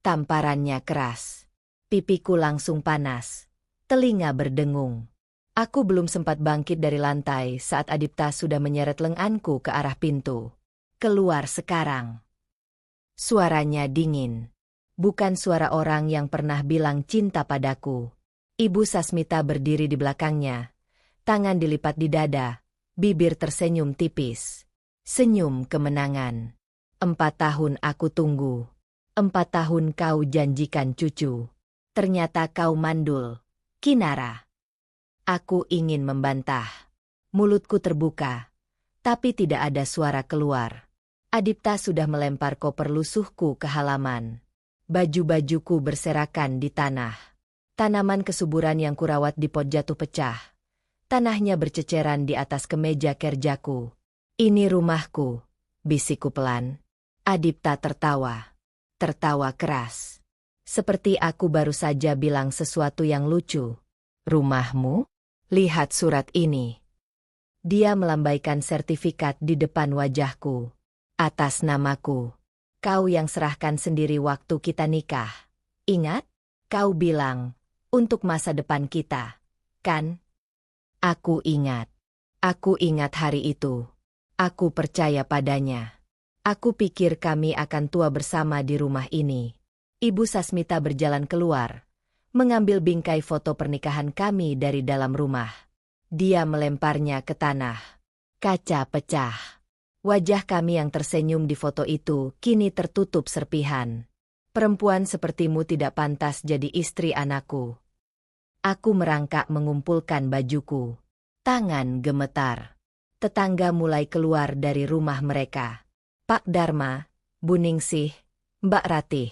Tamparannya keras. Pipiku langsung panas. Telinga berdengung. Aku belum sempat bangkit dari lantai saat Adipta sudah menyeret lenganku ke arah pintu. Keluar sekarang. Suaranya dingin. Bukan suara orang yang pernah bilang cinta padaku. Ibu Sasmita berdiri di belakangnya. Tangan dilipat di dada. Bibir tersenyum tipis. Senyum kemenangan. 4 tahun aku tunggu. 4 tahun kau janjikan cucu. Ternyata kau mandul. Kinara. Aku ingin membantah. Mulutku terbuka. Tapi tidak ada suara keluar. Adipta sudah melempar koper lusuhku ke halaman. Baju-bajuku berserakan di tanah. Tanaman kesuburan yang kurawat di pot jatuh pecah. Tanahnya berceceran di atas kemeja kerjaku. Ini rumahku, bisikku pelan. Adipta tertawa. Tertawa keras. Seperti aku baru saja bilang sesuatu yang lucu. Rumahmu? Lihat surat ini. Dia melambaikan sertifikat di depan wajahku. Atas namaku. Kau yang serahkan sendiri waktu kita nikah. Ingat? Kau bilang, untuk masa depan kita. Kan? Aku ingat. Aku ingat hari itu. Aku percaya padanya. Aku pikir kami akan tua bersama di rumah ini. Ibu Sasmita berjalan keluar, mengambil bingkai foto pernikahan kami dari dalam rumah. Dia melemparnya ke tanah. Kaca pecah. Wajah kami yang tersenyum di foto itu kini tertutup serpihan. Perempuan sepertimu tidak pantas jadi istri anakku. Aku merangkak mengumpulkan bajuku. Tangan gemetar. Tetangga mulai keluar dari rumah mereka. Pak Dharma, Bu Ningsih, Mbak Ratih,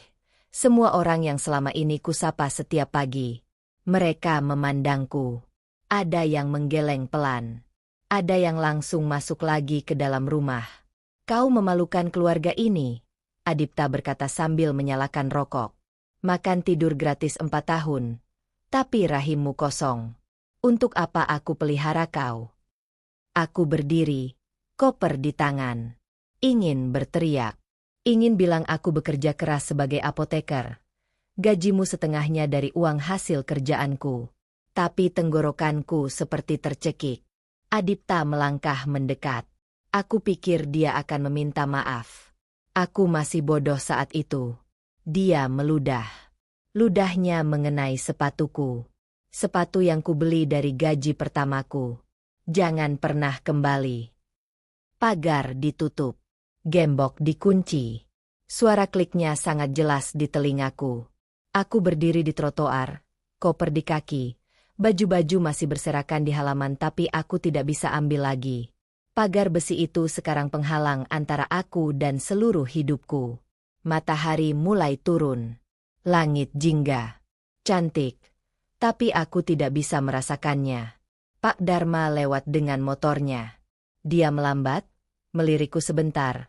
semua orang yang selama ini kusapa setiap pagi. Mereka memandangku. Ada yang menggeleng pelan. Ada yang langsung masuk lagi ke dalam rumah. Kau memalukan keluarga ini, Adipta berkata sambil menyalakan rokok. Makan tidur gratis 4 tahun. Tapi rahimmu kosong. Untuk apa aku pelihara kau? Aku berdiri, koper di tangan. Ingin berteriak. Ingin bilang aku bekerja keras sebagai apoteker. Gajimu setengahnya dari uang hasil kerjaanku. Tapi tenggorokanku seperti tercekik. Adipta melangkah mendekat. Aku pikir dia akan meminta maaf. Aku masih bodoh saat itu. Dia meludah. Ludahnya mengenai sepatuku. Sepatu yang kubeli dari gaji pertamaku. Jangan pernah kembali. Pagar ditutup. Gembok dikunci. Suara kliknya sangat jelas di telingaku. Aku berdiri di trotoar, koper di kaki. Baju-baju masih berserakan di halaman tapi aku tidak bisa ambil lagi. Pagar besi itu sekarang penghalang antara aku dan seluruh hidupku. Matahari mulai turun. Langit jingga. Cantik. Tapi aku tidak bisa merasakannya. Pak Dharma lewat dengan motornya. Dia melambat, melirikku sebentar.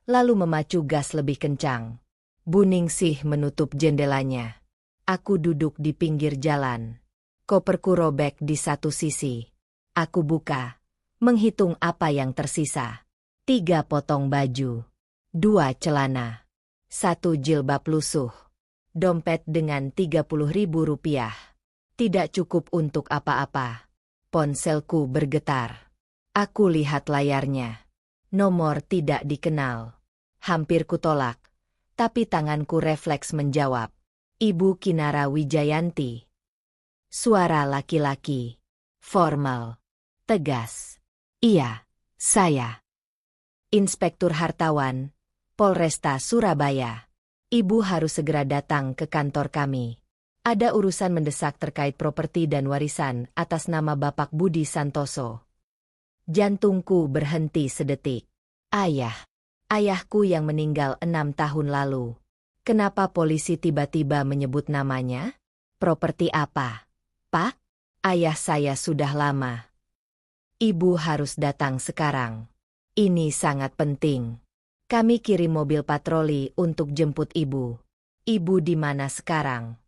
Lalu memacu gas lebih kencang. Bu Ningsih menutup jendelanya. Aku duduk di pinggir jalan. Koperku robek di satu sisi. Aku buka. Menghitung apa yang tersisa. 3 potong baju. 2 celana. 1 jilbab lusuh. Dompet dengan Rp30.000. Tidak cukup untuk apa-apa. Ponselku bergetar. Aku lihat layarnya. Nomor tidak dikenal. Hampir kutolak. Tapi tanganku refleks menjawab. Ibu Kinara Wijayanti. Suara laki-laki. Formal. Tegas. Iya, saya. Inspektur Hartawan, Polresta Surabaya. Ibu harus segera datang ke kantor kami. Ada urusan mendesak terkait properti dan warisan atas nama Bapak Budi Santoso. Jantungku berhenti sedetik. Ayahku yang meninggal 6 tahun lalu. Kenapa polisi tiba-tiba menyebut namanya? Properti apa? Pak? Ayah saya sudah lama. Ibu harus datang sekarang. Ini sangat penting. Kami kirim mobil patroli untuk jemput ibu. Ibu di mana sekarang?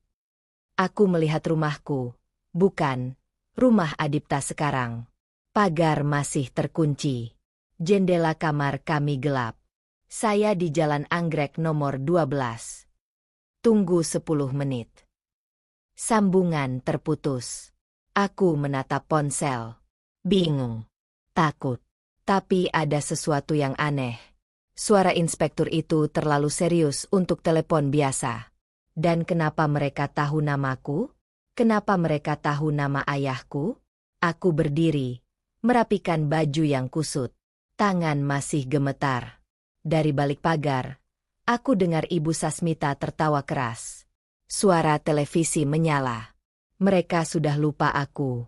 Aku melihat rumahku. Bukan, rumah Adipta sekarang. Pagar masih terkunci. Jendela kamar kami gelap. Saya di Jalan Anggrek nomor 12. Tunggu 10 menit. Sambungan terputus. Aku menatap ponsel. Bingung. Takut. Tapi ada sesuatu yang aneh. Suara inspektur itu terlalu serius untuk telepon biasa. Dan kenapa mereka tahu namaku? Kenapa mereka tahu nama ayahku? Aku berdiri, merapikan baju yang kusut. Tangan masih gemetar. Dari balik pagar, aku dengar Ibu Sasmita tertawa keras. Suara televisi menyala. Mereka sudah lupa aku.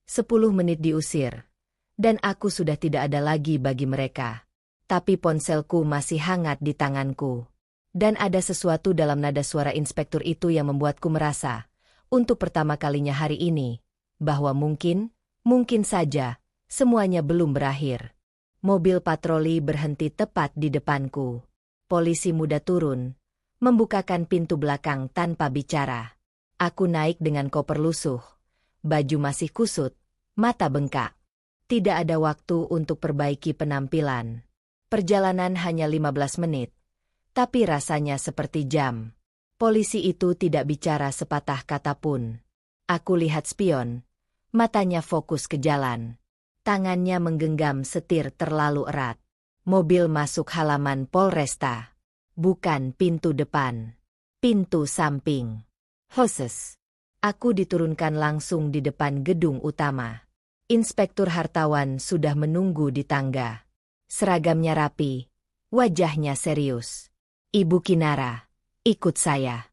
10 menit diusir. Dan aku sudah tidak ada lagi bagi mereka. Tapi ponselku masih hangat di tanganku. Dan ada sesuatu dalam nada suara inspektur itu yang membuatku merasa, untuk pertama kalinya hari ini, bahwa mungkin saja, semuanya belum berakhir. Mobil patroli berhenti tepat di depanku. Polisi muda turun, membukakan pintu belakang tanpa bicara. Aku naik dengan koper lusuh. Baju masih kusut, mata bengkak. Tidak ada waktu untuk perbaiki penampilan. Perjalanan hanya 15 menit. Tapi rasanya seperti jam. Polisi itu tidak bicara sepatah kata pun. Aku lihat spion. Matanya fokus ke jalan. Tangannya menggenggam setir terlalu erat. Mobil masuk halaman Polresta. Bukan pintu depan. Pintu samping. Hoses. Aku diturunkan langsung di depan gedung utama. Inspektur Hartawan sudah menunggu di tangga. Seragamnya rapi. Wajahnya serius. Ibu Kinara, ikut saya.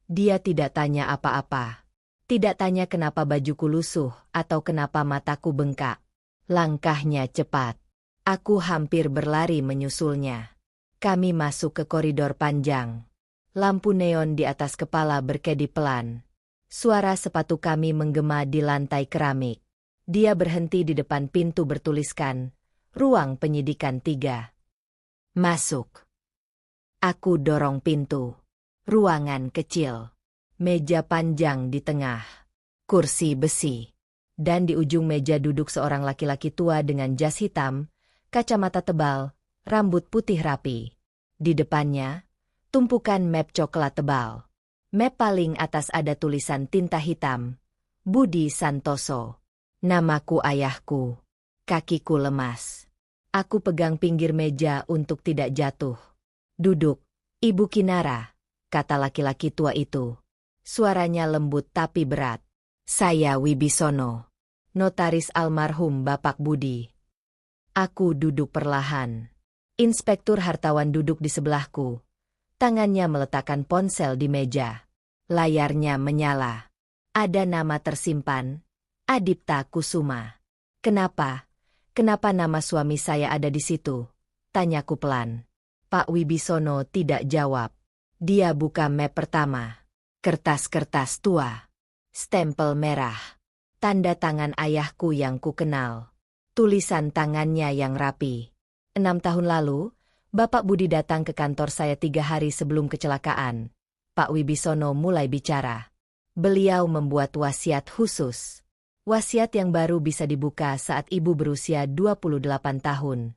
Dia tidak tanya apa-apa. Tidak tanya kenapa bajuku lusuh atau kenapa mataku bengkak. Langkahnya cepat. Aku hampir berlari menyusulnya. Kami masuk ke koridor panjang. Lampu neon di atas kepala berkedip pelan. Suara sepatu kami menggema di lantai keramik. Dia berhenti di depan pintu bertuliskan, Ruang Penyidikan 3. Masuk. Aku dorong pintu. Ruangan kecil. Meja panjang di tengah. Kursi besi. Dan di ujung meja duduk seorang laki-laki tua dengan jas hitam, kacamata tebal, rambut putih rapi. Di depannya, tumpukan map coklat tebal. Map paling atas ada tulisan tinta hitam. Budi Santoso. Namaku ayahku. Kakiku lemas. Aku pegang pinggir meja untuk tidak jatuh. Duduk, Ibu Kinara, kata laki-laki tua itu. Suaranya lembut tapi berat. Saya Wibisono, notaris almarhum Bapak Budi. Aku duduk perlahan. Inspektur Hartawan duduk di sebelahku. Tangannya meletakkan ponsel di meja. Layarnya menyala. Ada nama tersimpan, Adipta Kusuma. Kenapa? Kenapa nama suami saya ada di situ? Tanyaku pelan. Pak Wibisono tidak jawab. Dia buka map pertama. Kertas-kertas tua. Stempel merah. Tanda tangan ayahku yang kukenal. Tulisan tangannya yang rapi. 6 tahun lalu, Bapak Budi datang ke kantor saya 3 hari sebelum kecelakaan. Pak Wibisono mulai bicara. Beliau membuat wasiat khusus. Wasiat yang baru bisa dibuka saat ibu berusia 28 tahun.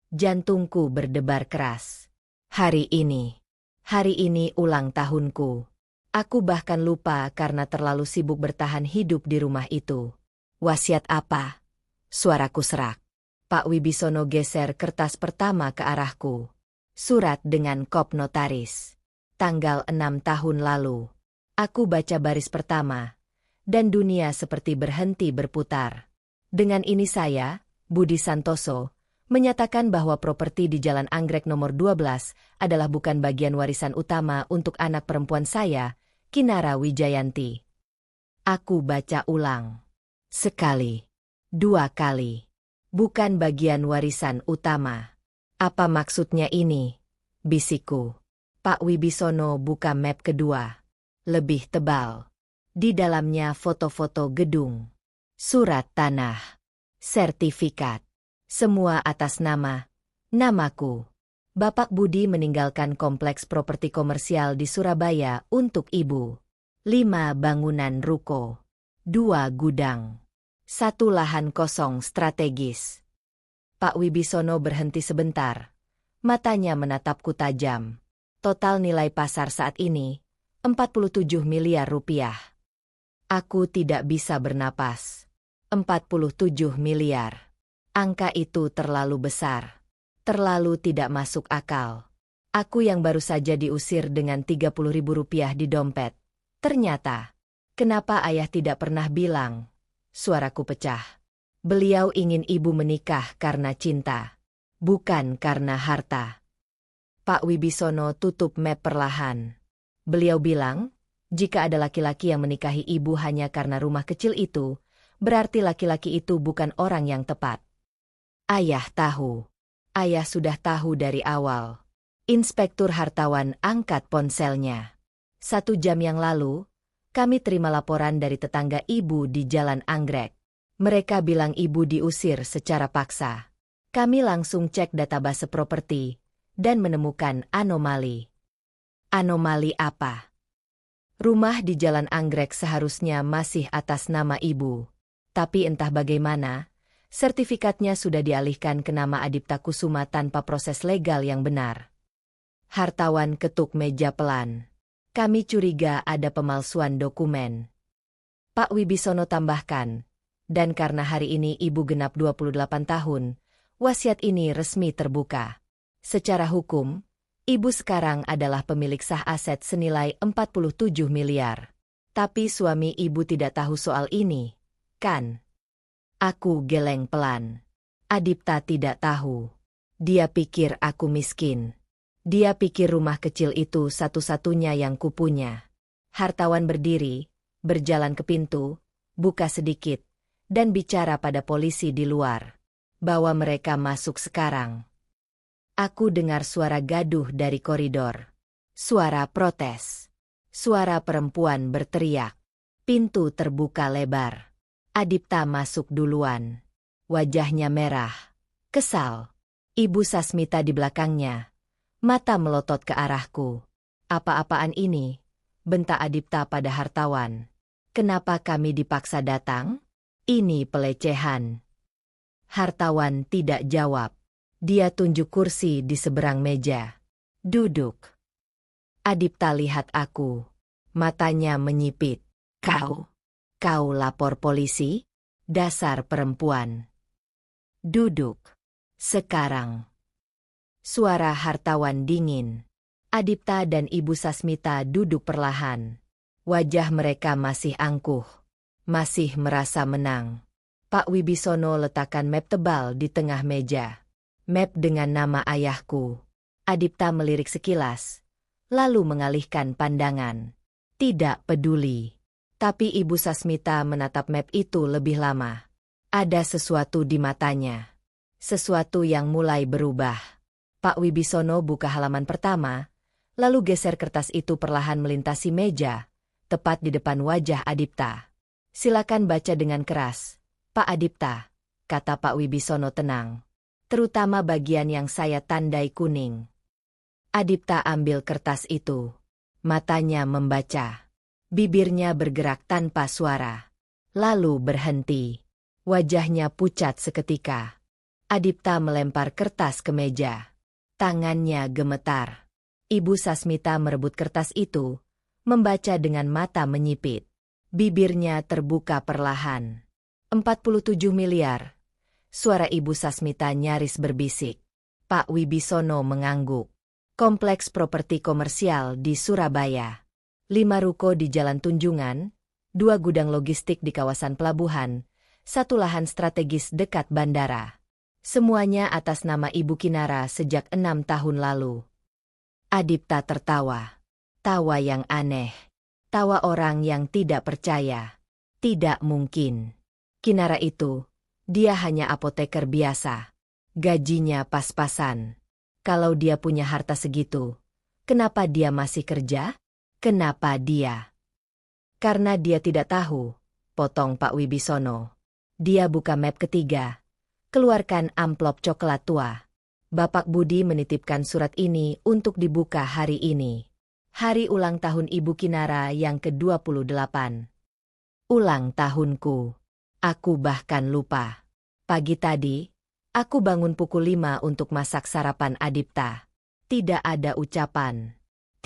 Jantungku berdebar keras. Hari ini ulang tahunku. Aku bahkan lupa karena terlalu sibuk bertahan hidup di rumah itu. Wasiat apa? Suaraku serak. Pak Wibisono geser kertas pertama ke arahku. Surat dengan kop notaris. Tanggal 6 tahun lalu. Aku baca baris pertama. Dan dunia seperti berhenti berputar. Dengan ini saya, Budi Santoso, menyatakan bahwa properti di Jalan Anggrek nomor 12 adalah bukan bagian warisan utama untuk anak perempuan saya, Kinara Wijayanti. Aku baca ulang. Sekali. 2 kali. Bukan bagian warisan utama. Apa maksudnya ini? Bisikku. Pak Wibisono buka map kedua. Lebih tebal. Di dalamnya foto-foto gedung. Surat tanah. Sertifikat. Semua atas namaku. Bapak Budi meninggalkan kompleks properti komersial di Surabaya untuk ibu. 5 bangunan ruko. 2 gudang. 1 lahan kosong strategis. Pak Wibisono berhenti sebentar. Matanya menatapku tajam. Total nilai pasar saat ini, 47 miliar rupiah. Aku tidak bisa bernapas. 47 miliar. Angka itu terlalu besar. Terlalu tidak masuk akal. Aku yang baru saja diusir dengan 30.000 rupiah di dompet. Ternyata, kenapa ayah tidak pernah bilang? Suaraku pecah. Beliau ingin ibu menikah karena cinta, bukan karena harta. Pak Wibisono tutup map perlahan. Beliau bilang, jika ada laki-laki yang menikahi ibu hanya karena rumah kecil itu, berarti laki-laki itu bukan orang yang tepat. Ayah tahu. Ayah sudah tahu dari awal. Inspektur Hartawan angkat ponselnya. 1 jam yang lalu, kami terima laporan dari tetangga ibu di Jalan Anggrek. Mereka bilang ibu diusir secara paksa. Kami langsung cek database properti dan menemukan anomali. Anomali apa? Rumah di Jalan Anggrek seharusnya masih atas nama ibu. Tapi entah bagaimana, sertifikatnya sudah dialihkan ke nama Adipta Kusuma tanpa proses legal yang benar. Hartawan ketuk meja pelan. Kami curiga ada pemalsuan dokumen. Pak Wibisono tambahkan, dan karena hari ini ibu genap 28 tahun, wasiat ini resmi terbuka. Secara hukum, ibu sekarang adalah pemilik sah aset senilai 47 miliar. Tapi suami ibu tidak tahu soal ini, kan? Aku geleng pelan. Adipta tidak tahu. Dia pikir aku miskin. Dia pikir rumah kecil itu satu-satunya yang kupunya. Hartawan berdiri, berjalan ke pintu, buka sedikit, dan bicara pada polisi di luar. Bawa mereka masuk sekarang. Aku dengar suara gaduh dari koridor. Suara protes. Suara perempuan berteriak. Pintu terbuka lebar. Adipta masuk duluan. Wajahnya merah. Kesal. Ibu Sasmita di belakangnya. Mata melotot ke arahku. Apa-apaan ini? Bentak Adipta pada hartawan. Kenapa kami dipaksa datang? Ini pelecehan. Hartawan tidak jawab. Dia tunjuk kursi di seberang meja. Duduk. Adipta lihat aku. Matanya menyipit. Kau lapor polisi? Dasar perempuan. Duduk. Sekarang. Suara hartawan dingin. Adipta dan Ibu Sasmita duduk perlahan. Wajah mereka masih angkuh. Masih merasa menang. Pak Wibisono letakkan map tebal di tengah meja. Map dengan nama ayahku. Adipta melirik sekilas. Lalu mengalihkan pandangan. Tidak peduli. Tapi Ibu Sasmita menatap map itu lebih lama. Ada sesuatu di matanya. Sesuatu yang mulai berubah. Pak Wibisono buka halaman pertama, lalu geser kertas itu perlahan melintasi meja, tepat di depan wajah Adipta. Silakan baca dengan keras, Pak Adipta, kata Pak Wibisono tenang. Terutama bagian yang saya tandai kuning. Adipta ambil kertas itu. Matanya membaca. Bibirnya bergerak tanpa suara. Lalu berhenti. Wajahnya pucat seketika. Adipta melempar kertas ke meja. Tangannya gemetar. Ibu Sasmita merebut kertas itu, membaca dengan mata menyipit. Bibirnya terbuka perlahan. 47 miliar. Suara Ibu Sasmita nyaris berbisik. Pak Wibisono mengangguk. Kompleks properti komersial di Surabaya. 5 ruko di Jalan Tunjungan, 2 gudang logistik di kawasan pelabuhan, 1 lahan strategis dekat bandara. Semuanya atas nama Ibu Kinara sejak 6 tahun lalu. Adipta tertawa. Tawa yang aneh. Tawa orang yang tidak percaya. Tidak mungkin. Kinara itu, dia hanya apoteker biasa. Gajinya pas-pasan. Kalau dia punya harta segitu, kenapa dia masih kerja? Kenapa dia? Karena dia tidak tahu, potong Pak Wibisono. Dia buka map ketiga. Keluarkan amplop coklat tua. Bapak Budi menitipkan surat ini untuk dibuka hari ini. Hari ulang tahun Ibu Kinara yang ke-28. Ulang tahunku. Aku bahkan lupa. Pagi tadi, aku bangun pukul 5 untuk masak sarapan Adipta. Tidak ada ucapan.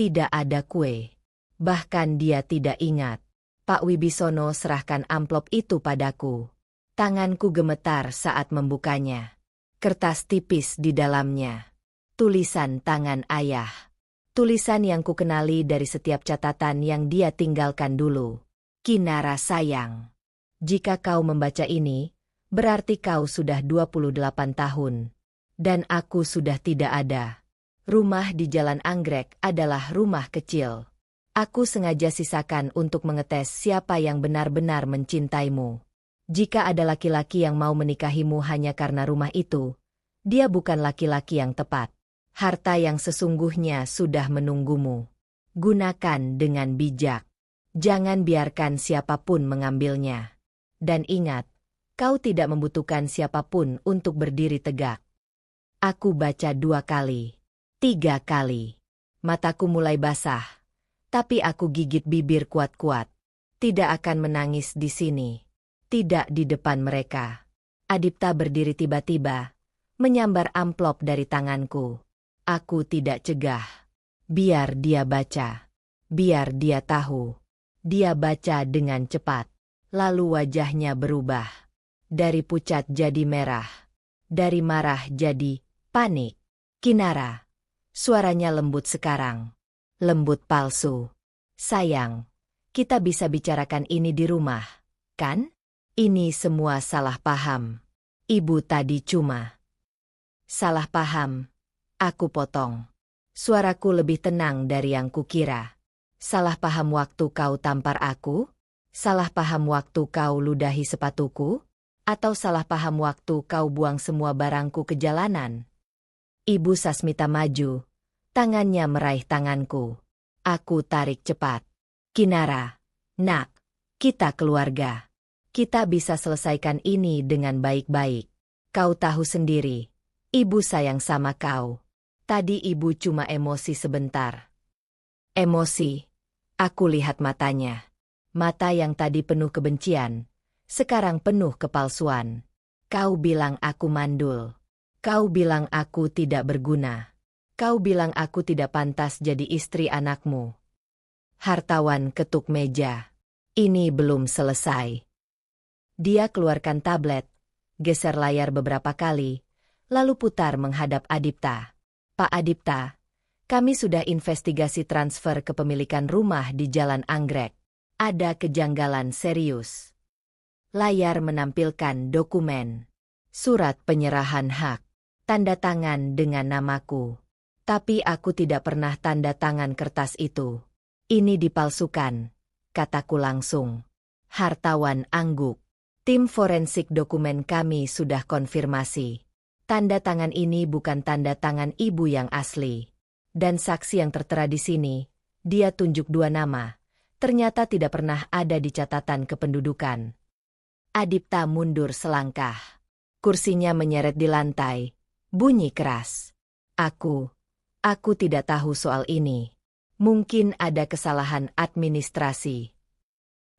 Tidak ada kue. Bahkan dia tidak ingat. Pak Wibisono serahkan amplop itu padaku. Tanganku gemetar saat membukanya. Kertas tipis di dalamnya. Tulisan tangan ayah. Tulisan yang kukenali dari setiap catatan yang dia tinggalkan dulu. Kinara sayang. Jika kau membaca ini, berarti kau sudah 28 tahun. Dan aku sudah tidak ada. Rumah di Jalan Anggrek adalah rumah kecil. Aku sengaja sisakan untuk mengetes siapa yang benar-benar mencintaimu. Jika ada laki-laki yang mau menikahimu hanya karena rumah itu, dia bukan laki-laki yang tepat. Harta yang sesungguhnya sudah menunggumu. Gunakan dengan bijak. Jangan biarkan siapapun mengambilnya. Dan ingat, kau tidak membutuhkan siapapun untuk berdiri tegak. Aku baca 2 kali, 3 kali. Mataku mulai basah. Tapi aku gigit bibir kuat-kuat. Tidak akan menangis di sini. Tidak di depan mereka. Adipta berdiri tiba-tiba, menyambar amplop dari tanganku. Aku tidak cegah. Biar dia baca. Biar dia tahu. Dia baca dengan cepat. Lalu wajahnya berubah. Dari pucat jadi merah. Dari marah jadi panik. Kinara. Suaranya lembut sekarang. Lembut palsu. Sayang, kita bisa bicarakan ini di rumah, kan? Ini semua salah paham. Ibu tadi cuma salah paham. Aku potong. Suaraku lebih tenang dari yang kukira. Salah paham waktu kau tampar aku? Salah paham waktu kau ludahi sepatuku? Atau salah paham waktu kau buang semua barangku ke jalanan? Ibu Sasmita maju. Tangannya meraih tanganku. Aku tarik cepat. Kinara, nak, kita keluarga. Kita bisa selesaikan ini dengan baik-baik. Kau tahu sendiri, ibu sayang sama kau. Tadi ibu cuma emosi sebentar. Emosi. Aku lihat matanya. Mata yang tadi penuh kebencian, sekarang penuh kepalsuan. Kau bilang aku mandul. Kau bilang aku tidak berguna. Kau bilang aku tidak pantas jadi istri anakmu. Hartawan ketuk meja. Ini belum selesai. Dia keluarkan tablet, geser layar beberapa kali, lalu putar menghadap Adipta. Pak Adipta, kami sudah investigasi transfer kepemilikan rumah di Jalan Anggrek. Ada kejanggalan serius. Layar menampilkan dokumen. Surat penyerahan hak. Tanda tangan dengan namaku. Tapi aku tidak pernah tanda tangan kertas itu. Ini dipalsukan, kataku langsung. Hartawan angguk. Tim forensik dokumen kami sudah konfirmasi. Tanda tangan ini bukan tanda tangan ibu yang asli. Dan saksi yang tertera di sini, dia tunjuk 2 nama. Ternyata tidak pernah ada di catatan kependudukan. Adipta mundur selangkah. Kursinya menyeret di lantai. Bunyi keras. Aku tidak tahu soal ini. Mungkin ada kesalahan administrasi.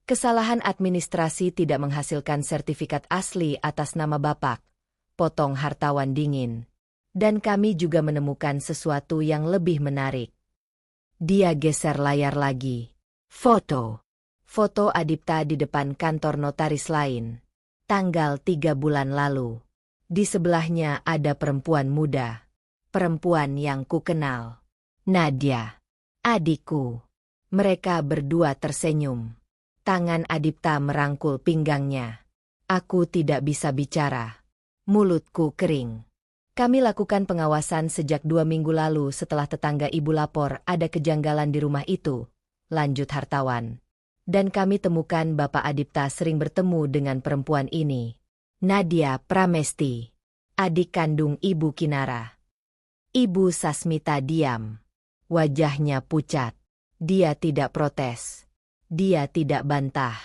Kesalahan administrasi tidak menghasilkan sertifikat asli atas nama Bapak. Potong hartawan dingin. Dan kami juga menemukan sesuatu yang lebih menarik. Dia geser layar lagi. Foto. Foto Adipta di depan kantor notaris lain. Tanggal 3 bulan lalu. Di sebelahnya ada perempuan muda. Perempuan yang kukenal. Nadia. Adikku. Mereka berdua tersenyum. Tangan Adipta merangkul pinggangnya. Aku tidak bisa bicara. Mulutku kering. Kami lakukan pengawasan sejak 2 minggu lalu setelah tetangga ibu lapor ada kejanggalan di rumah itu, lanjut hartawan. Dan kami temukan Bapak Adipta sering bertemu dengan perempuan ini. Nadia Pramesti, adik kandung Ibu Kinara. Ibu Sasmita diam. Wajahnya pucat. Dia tidak protes. Dia tidak bantah.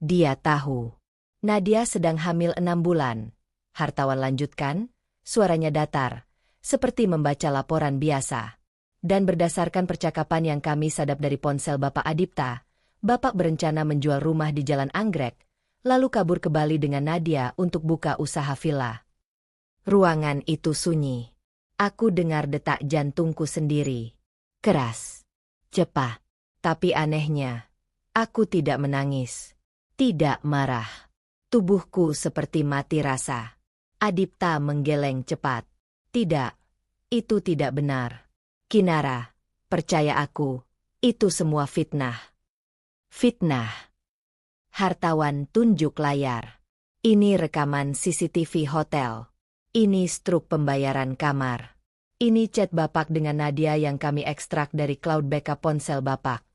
Dia tahu. Nadia sedang hamil 6 bulan. Hartawan lanjutkan. Suaranya datar, seperti membaca laporan biasa. Dan berdasarkan percakapan yang kami sadap dari ponsel Bapak Adipta, Bapak berencana menjual rumah di Jalan Anggrek, lalu kabur ke Bali dengan Nadia untuk buka usaha villa. Ruangan itu sunyi. Aku dengar detak jantungku sendiri. Keras. Cepat. Tapi anehnya, aku tidak menangis. Tidak marah. Tubuhku seperti mati rasa. Adipta menggeleng cepat. Tidak. Itu tidak benar. Kinara, percaya aku. Itu semua fitnah. Fitnah. Hartawan tunjuk layar. Ini rekaman CCTV hotel. Ini struk pembayaran kamar. Ini chat Bapak dengan Nadia yang kami ekstrak dari cloud backup ponsel Bapak.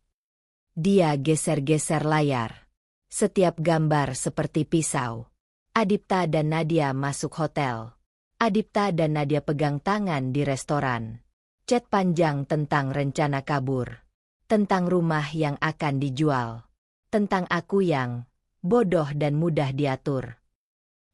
Dia geser-geser layar. Setiap gambar seperti pisau. Adipta dan Nadia masuk hotel. Adipta dan Nadia pegang tangan di restoran. Chat panjang tentang rencana kabur. Tentang rumah yang akan dijual. Tentang aku yang bodoh dan mudah diatur.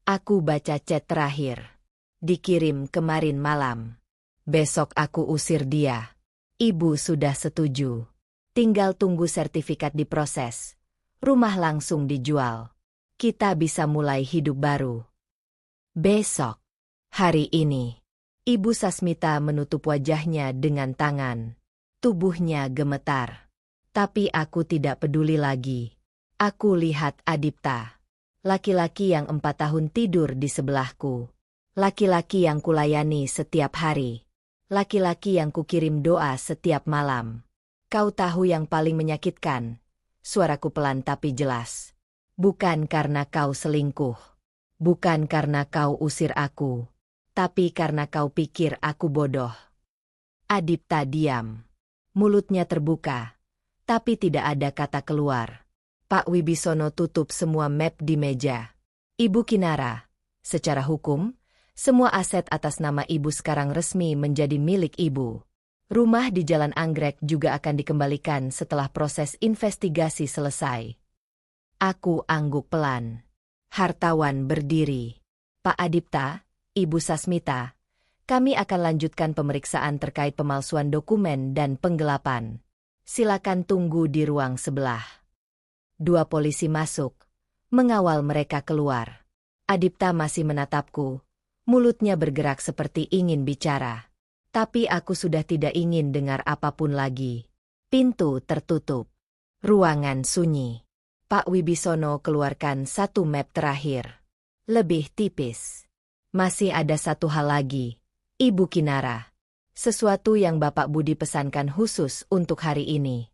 Aku baca chat terakhir. Dikirim kemarin malam. Besok aku usir dia. Ibu sudah setuju. Tinggal tunggu sertifikat diproses. Rumah langsung dijual. Kita bisa mulai hidup baru. Besok. Hari ini. Ibu Sasmita menutup wajahnya dengan tangan. Tubuhnya gemetar. Tapi aku tidak peduli lagi. Aku lihat Adipta. Laki-laki yang 4 tahun tidur di sebelahku. Laki-laki yang kulayani setiap hari. Laki-laki yang kukirim doa setiap malam. Kau tahu yang paling menyakitkan? Suaraku pelan tapi jelas. Bukan karena kau selingkuh. Bukan karena kau usir aku. Tapi karena kau pikir aku bodoh. Adipta diam. Mulutnya terbuka. Tapi tidak ada kata keluar. Pak Wibisono tutup semua map di meja. Ibu Kinara, secara hukum, semua aset atas nama ibu sekarang resmi menjadi milik ibu. Rumah di Jalan Anggrek juga akan dikembalikan setelah proses investigasi selesai. Aku angguk pelan. Hartawan berdiri. Pak Adipta, Ibu Sasmita, kami akan lanjutkan pemeriksaan terkait pemalsuan dokumen dan penggelapan. Silakan tunggu di ruang sebelah. 2 polisi masuk, mengawal mereka keluar. Adipta masih menatapku. Mulutnya bergerak seperti ingin bicara. Tapi aku sudah tidak ingin dengar apapun lagi. Pintu tertutup. Ruangan sunyi. Pak Wibisono keluarkan 1 map terakhir. Lebih tipis. Masih ada 1 hal lagi. Ibu Kinara. Sesuatu yang Bapak Budi pesankan khusus untuk hari ini.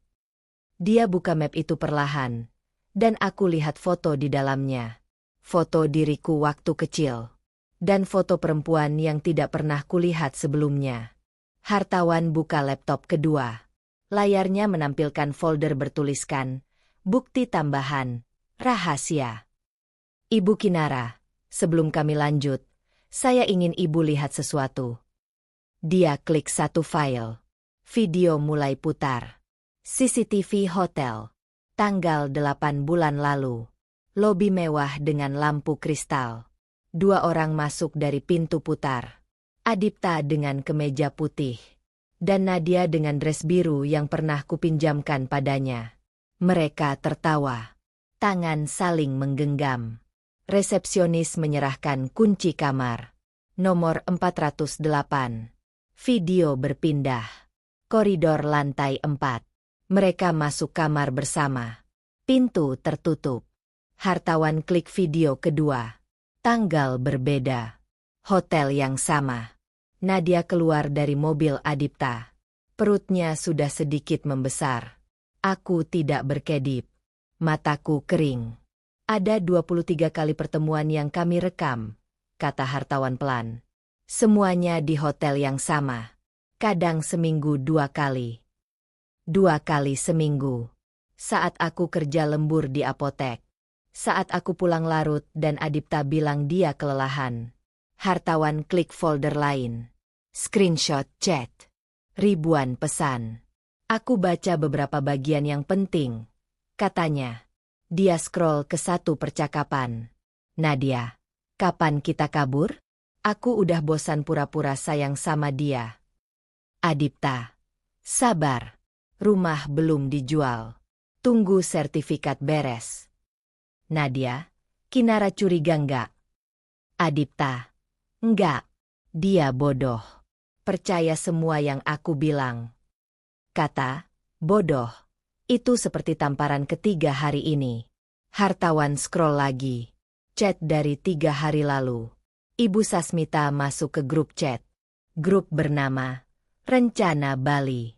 Dia buka map itu perlahan. Dan aku lihat foto di dalamnya. Foto diriku waktu kecil. Dan foto perempuan yang tidak pernah kulihat sebelumnya. Hartawan buka laptop kedua. Layarnya menampilkan folder bertuliskan, bukti tambahan, rahasia. Ibu Kinara, sebelum kami lanjut, saya ingin ibu lihat sesuatu. Dia klik 1 file. Video mulai putar. CCTV hotel. Tanggal 8 bulan lalu. Lobi mewah dengan lampu kristal. 2 orang masuk dari pintu putar. Adipta dengan kemeja putih. Dan Nadia dengan dress biru yang pernah kupinjamkan padanya. Mereka tertawa. Tangan saling menggenggam. Resepsionis menyerahkan kunci kamar. Nomor 408. Video berpindah. Koridor lantai 4. Mereka masuk kamar bersama. Pintu tertutup. Hartawan klik video kedua. Tanggal berbeda. Hotel yang sama. Nadia keluar dari mobil Adipta. Perutnya sudah sedikit membesar. Aku tidak berkedip. Mataku kering. Ada 23 kali pertemuan yang kami rekam, kata hartawan pelan. Semuanya di hotel yang sama. Kadang seminggu 2 kali. 2 kali seminggu. Saat aku kerja lembur di apotek. Saat aku pulang larut dan Adipta bilang dia kelelahan. Hartawan klik folder lain. Screenshot chat. Ribuan pesan. Aku baca beberapa bagian yang penting. Katanya. Dia scroll ke 1 percakapan. Nadia, kapan kita kabur? Aku udah bosan pura-pura sayang sama dia. Adipta. Sabar. Rumah belum dijual. Tunggu sertifikat beres. Nadia, Kinara curiga enggak? Adipta. Enggak. Dia bodoh. Percaya semua yang aku bilang. Kata, Bodoh. Itu seperti tamparan ketiga hari ini. Hartawan scroll lagi. Chat dari 3 hari lalu. Ibu Sasmita masuk ke grup chat. Grup bernama Rencana Bali.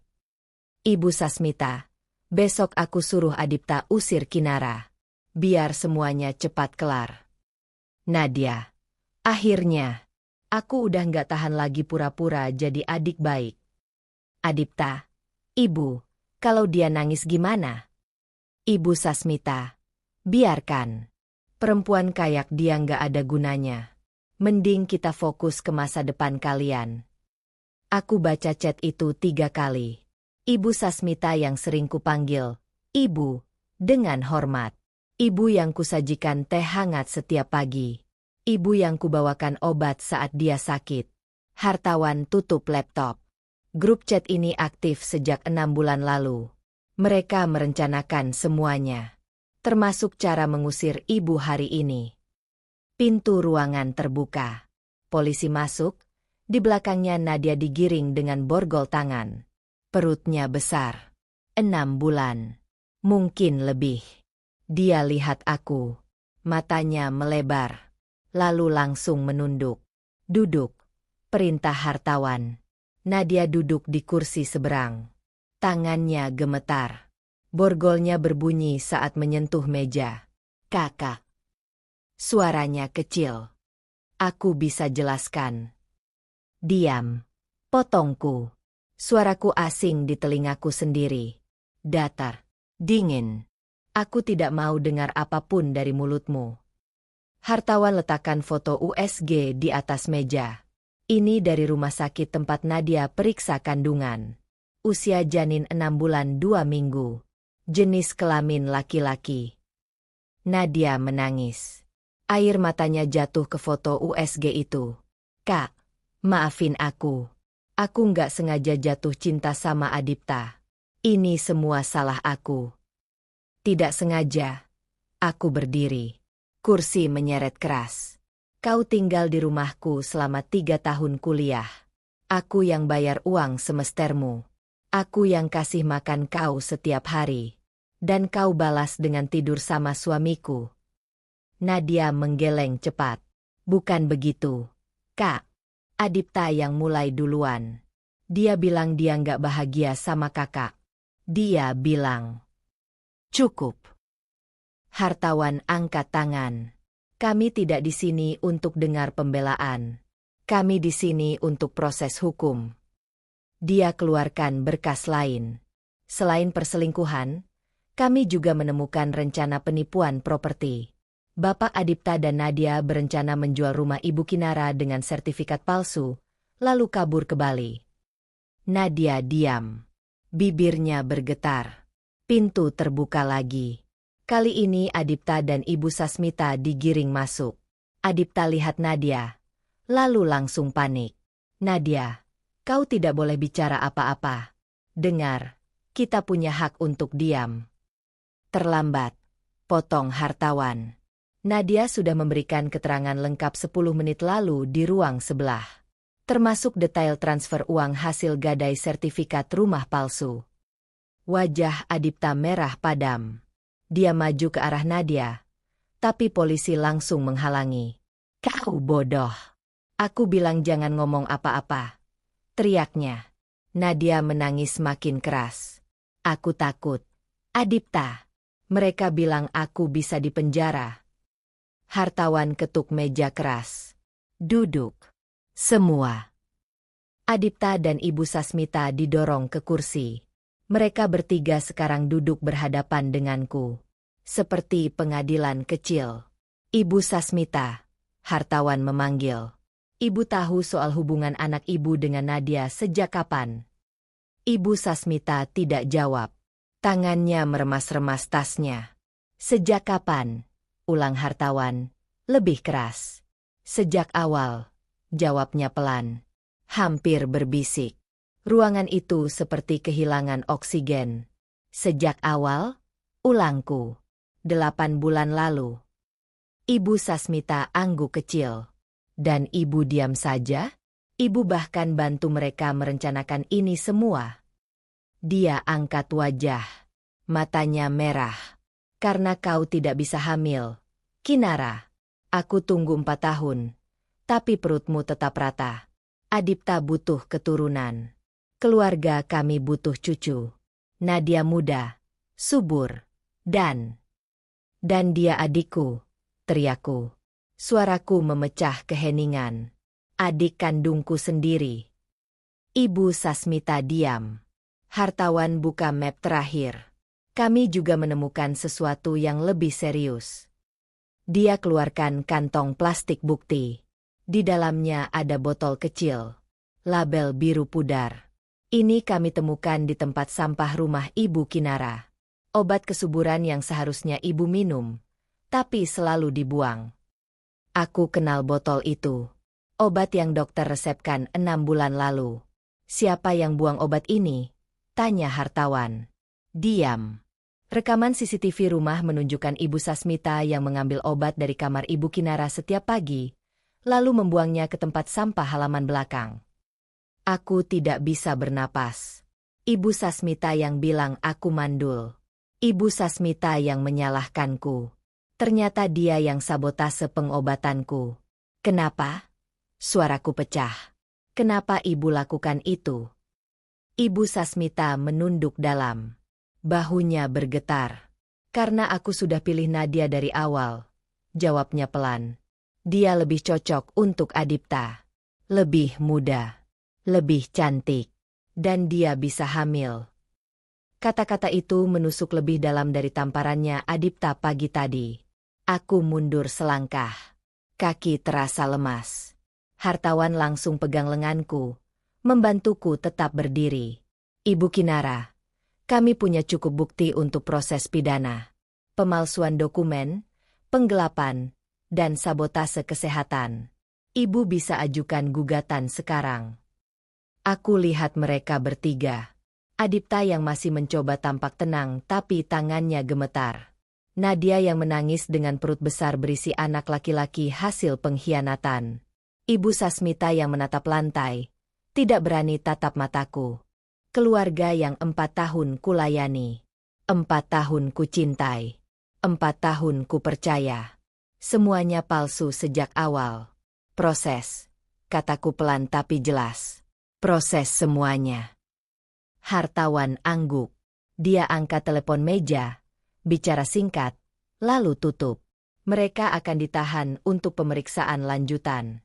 Ibu Sasmita, besok aku suruh Adipta usir Kinara. Biar semuanya cepat kelar. Nadia. Akhirnya. Aku udah nggak tahan lagi pura-pura jadi adik baik. Adipta. Ibu, kalau dia nangis gimana? Ibu Sasmita. Biarkan. Perempuan kayak dia nggak ada gunanya. Mending kita fokus ke masa depan kalian. Aku baca chat itu 3 kali. Ibu Sasmita yang sering kupanggil Ibu, dengan hormat. Ibu yang kusajikan teh hangat setiap pagi. Ibu yang kubawakan obat saat dia sakit. Hartawan tutup laptop. Grup chat ini aktif sejak 6 bulan lalu. Mereka merencanakan semuanya. Termasuk cara mengusir ibu hari ini. Pintu ruangan terbuka. Polisi masuk. Di belakangnya Nadia digiring dengan borgol tangan. Perutnya besar. 6 bulan. Mungkin lebih. Dia lihat aku. Matanya melebar. Lalu langsung menunduk. Duduk. Perintah hartawan. Nadia duduk di kursi seberang. Tangannya gemetar. Borgolnya berbunyi saat menyentuh meja. Kakak. Suaranya kecil. Aku bisa jelaskan. Diam. Potongku. Suaraku asing di telingaku sendiri. Datar. Dingin. Aku tidak mau dengar apapun dari mulutmu. Hartawan letakkan foto USG di atas meja. Ini dari rumah sakit tempat Nadia periksa kandungan. Usia janin 6 bulan 2 minggu. Jenis kelamin laki-laki. Nadia menangis. Air matanya jatuh ke foto USG itu. Kak, maafin aku. Aku nggak sengaja jatuh cinta sama Adipta. Ini semua salah aku. Tidak sengaja. Aku berdiri. Kursi menyeret keras. Kau tinggal di rumahku selama 3 tahun kuliah. Aku yang bayar uang semestermu. Aku yang kasih makan kau setiap hari. Dan kau balas dengan tidur sama suamiku. Nadia menggeleng cepat. Bukan begitu. Kak. Adipta yang mulai duluan. Dia bilang dia nggak bahagia sama kakak. Dia bilang. Cukup. Hartawan angkat tangan. Kami tidak di sini untuk dengar pembelaan. Kami di sini untuk proses hukum. Dia keluarkan berkas lain. Selain perselingkuhan, kami juga menemukan rencana penipuan properti. Bapak Adipta dan Nadia berencana menjual rumah Ibu Kinara dengan sertifikat palsu, lalu kabur ke Bali. Nadia diam. Bibirnya bergetar. Pintu terbuka lagi. Kali ini Adipta dan Ibu Sasmita digiring masuk. Adipta lihat Nadia. Lalu langsung panik. Nadia, kau tidak boleh bicara apa-apa. Dengar, kita punya hak untuk diam. Terlambat. Potong hartawan. Nadia sudah memberikan keterangan lengkap 10 menit lalu di ruang sebelah. Termasuk detail transfer uang hasil gadai sertifikat rumah palsu. Wajah Adipta merah padam. Dia maju ke arah Nadia. Tapi polisi langsung menghalangi. Kau bodoh. Aku bilang jangan ngomong apa-apa. Teriaknya. Nadia menangis makin keras. Aku takut. Adipta. Mereka bilang aku bisa dipenjara. Hartawan ketuk meja keras. Duduk. Semua. Adipta dan Ibu Sasmita didorong ke kursi. Mereka bertiga sekarang duduk berhadapan denganku. Seperti pengadilan kecil. Ibu Sasmita. Hartawan memanggil. Ibu tahu soal hubungan anak ibu dengan Nadia sejak kapan? Ibu Sasmita tidak jawab. Tangannya meremas-remas tasnya. Sejak kapan? Ulang hartawan. Lebih keras. Sejak awal. Jawabnya pelan. Hampir berbisik. Ruangan itu seperti kehilangan oksigen. Sejak awal? Ulangku. 8 bulan lalu. Ibu Sasmita angguk kecil. Dan ibu diam saja? Ibu bahkan bantu mereka merencanakan ini semua. Dia angkat wajah. Matanya merah. Karena kau tidak bisa hamil, Kinara. Aku tunggu 4 tahun. Tapi perutmu tetap rata. Adipta butuh keturunan. Keluarga kami butuh cucu. Nadia muda, subur, dan dia adikku, teriakku. Suaraku memecah keheningan. Adik kandungku sendiri. Ibu Sasmita diam. Hartawan buka map terakhir. Kami juga menemukan sesuatu yang lebih serius. Dia keluarkan kantong plastik bukti. Di dalamnya ada botol kecil. Label biru pudar. Ini kami temukan di tempat sampah rumah Ibu Kinara. Obat kesuburan yang seharusnya ibu minum, tapi selalu dibuang. Aku kenal botol itu. Obat yang dokter resepkan 6 bulan lalu. Siapa yang buang obat ini? Tanya hartawan. Diam. Rekaman CCTV rumah menunjukkan Ibu Sasmita yang mengambil obat dari kamar Ibu Kinara setiap pagi, lalu membuangnya ke tempat sampah halaman belakang. Aku tidak bisa bernapas. Ibu Sasmita yang bilang aku mandul. Ibu Sasmita yang menyalahkanku. Ternyata dia yang sabotase pengobatanku. Kenapa? Suaraku pecah. Kenapa ibu lakukan itu? Ibu Sasmita menunduk dalam. Bahunya bergetar. Karena aku sudah pilih Nadia dari awal. Jawabnya pelan. Dia lebih cocok untuk Adipta. Lebih muda. Lebih cantik. Dan dia bisa hamil. Kata-kata itu menusuk lebih dalam dari tamparannya Adipta pagi tadi. Aku mundur selangkah. Kaki terasa lemas. Hartawan langsung pegang lenganku. Membantuku tetap berdiri. Ibu Kinara. Kami punya cukup bukti untuk proses pidana. Pemalsuan dokumen, penggelapan, dan sabotase kesehatan. Ibu bisa ajukan gugatan sekarang. Aku lihat mereka bertiga. Adipta yang masih mencoba tampak tenang tapi tangannya gemetar. Nadia yang menangis dengan perut besar berisi anak laki-laki hasil pengkhianatan. Ibu Sasmita yang menatap lantai, tidak berani tatap mataku. Keluarga yang 4 tahun kulayani. 4 tahun ku cintai. 4 tahun ku percaya. Semuanya palsu sejak awal. Proses. Kataku pelan tapi jelas. Proses semuanya. Hartawan angguk. Dia angkat telepon meja. Bicara singkat. Lalu tutup. Mereka akan ditahan untuk pemeriksaan lanjutan.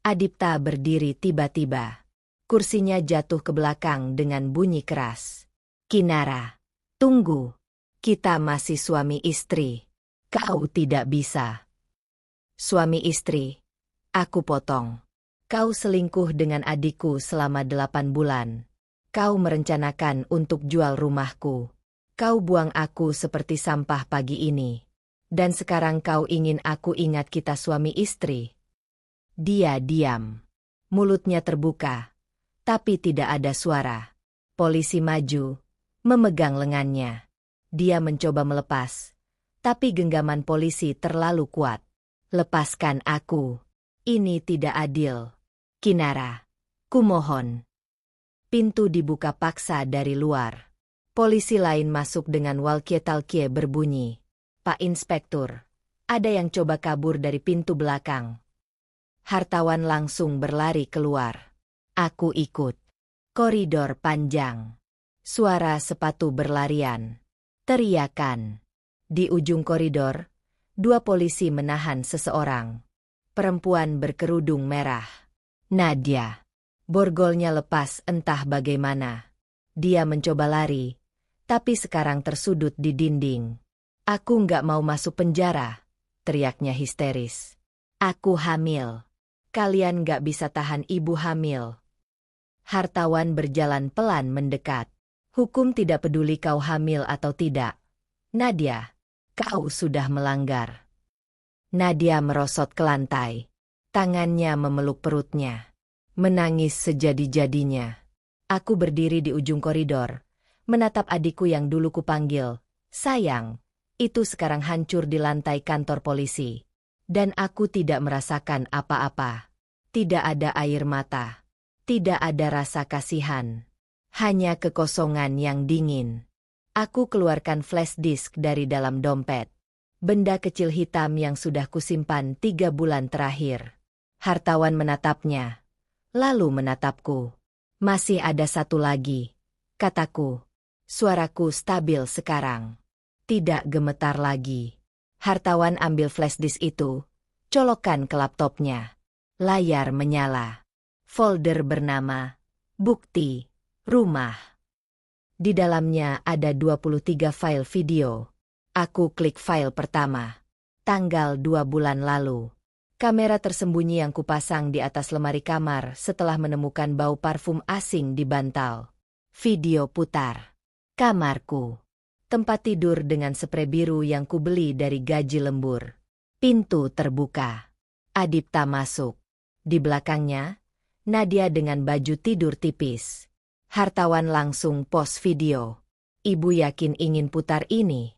Adipta berdiri tiba-tiba. Kursinya jatuh ke belakang dengan bunyi keras. Kinara, tunggu. Kita masih suami istri. Kau tidak bisa. Suami istri. Aku potong. Kau selingkuh dengan adikku selama 8 bulan. Kau merencanakan untuk jual rumahku. Kau buang aku seperti sampah pagi ini. Dan sekarang kau ingin aku ingat kita suami istri. Dia diam. Mulutnya terbuka. Tapi tidak ada suara. Polisi maju, memegang lengannya. Dia mencoba melepas. Tapi genggaman polisi terlalu kuat. Lepaskan aku. Ini tidak adil. Kinara, kumohon. Pintu dibuka paksa dari luar. Polisi lain masuk dengan walkie-talkie berbunyi. Pak Inspektur, ada yang coba kabur dari pintu belakang. Hartawan langsung berlari keluar. Aku ikut. Koridor panjang. Suara sepatu berlarian. Teriakan. Di ujung koridor, 2 polisi menahan seseorang. Perempuan berkerudung merah. Nadia. Borgolnya lepas entah bagaimana. Dia mencoba lari, tapi sekarang tersudut di dinding. Aku nggak mau masuk penjara, teriaknya histeris. Aku hamil. Kalian nggak bisa tahan ibu hamil. Hartawan berjalan pelan mendekat. Hukum tidak peduli kau hamil atau tidak. Nadia, kau sudah melanggar. Nadia merosot ke lantai. Tangannya memeluk perutnya. Menangis sejadi-jadinya. Aku berdiri di ujung koridor. Menatap adikku yang dulu kupanggil sayang. Itu sekarang hancur di lantai kantor polisi. Dan aku tidak merasakan apa-apa. Tidak ada air mata. Tidak ada rasa kasihan. Hanya kekosongan yang dingin. Aku keluarkan flash disk dari dalam dompet. Benda kecil hitam yang sudah kusimpan 3 bulan terakhir. Hartawan menatapnya. Lalu menatapku. Masih ada satu lagi, kataku. Suaraku stabil sekarang. Tidak gemetar lagi. Hartawan ambil flash disk itu, colokkan ke laptopnya. Layar menyala. Folder bernama Bukti Rumah. Di dalamnya ada 23 file video. Aku klik file pertama. Tanggal 2 bulan lalu. Kamera tersembunyi yang kupasang di atas lemari kamar setelah menemukan bau parfum asing di bantal. Video putar. Kamarku. Tempat tidur dengan sprei biru yang kubeli dari gaji lembur. Pintu terbuka. Adipta masuk. Di belakangnya, Nadia dengan baju tidur tipis. Hartawan langsung pause video. Ibu yakin ingin putar ini?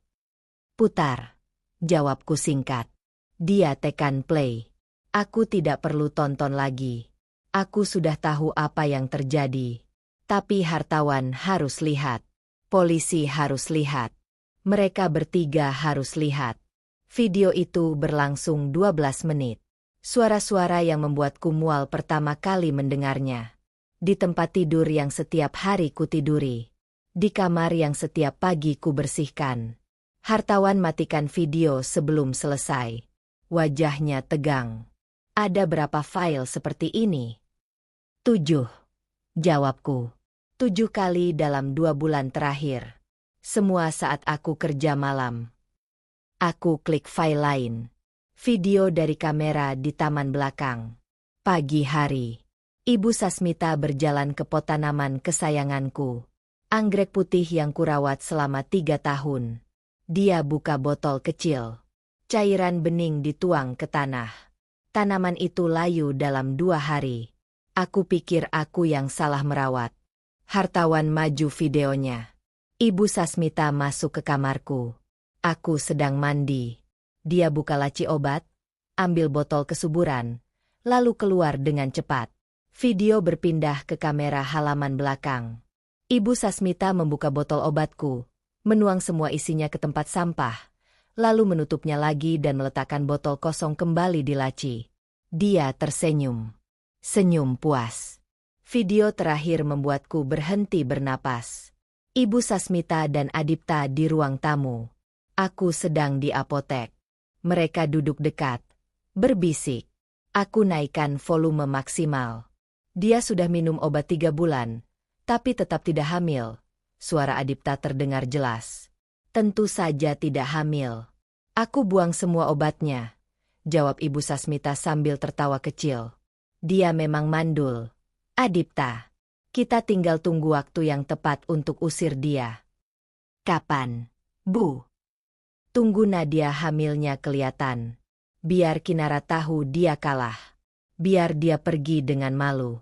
Putar. Jawabku singkat. Dia tekan play. Aku tidak perlu tonton lagi. Aku sudah tahu apa yang terjadi. Tapi hartawan harus lihat. Polisi harus lihat. Mereka bertiga harus lihat. Video itu berlangsung 12 menit. Suara-suara yang membuatku mual pertama kali mendengarnya. Di tempat tidur yang setiap hari ku tiduri. Di kamar yang setiap pagi ku bersihkan. Hartawan matikan video sebelum selesai. Wajahnya tegang. Ada berapa file seperti ini? 7. Jawabku. 7 kali dalam 2 bulan terakhir. Semua saat aku kerja malam. Aku klik file lain. Video dari kamera di taman belakang. Pagi hari. Ibu Sasmita berjalan ke pot tanaman kesayanganku. Anggrek putih yang kurawat selama 3 tahun. Dia buka botol kecil. Cairan bening dituang ke tanah. Tanaman itu layu dalam 2 hari. Aku pikir aku yang salah merawat. Hartawan maju videonya. Ibu Sasmita masuk ke kamarku. Aku sedang mandi. Dia buka laci obat, ambil botol kesuburan, lalu keluar dengan cepat. Video berpindah ke kamera halaman belakang. Ibu Sasmita membuka botol obatku, menuang semua isinya ke tempat sampah, lalu menutupnya lagi dan meletakkan botol kosong kembali di laci. Dia tersenyum. Senyum puas. Video terakhir membuatku berhenti bernapas. Ibu Sasmita dan Adipta di ruang tamu. Aku sedang di apotek. Mereka duduk dekat, berbisik. Aku naikkan volume maksimal. Dia sudah minum obat 3 bulan, tapi tetap tidak hamil. Suara Adipta terdengar jelas. Tentu saja tidak hamil. Aku buang semua obatnya, jawab Ibu Sasmita sambil tertawa kecil. Dia memang mandul. Adipta, kita tinggal tunggu waktu yang tepat untuk usir dia. Kapan, Bu? Tunggu Nadia hamilnya kelihatan. Biar Kinara tahu dia kalah. Biar dia pergi dengan malu.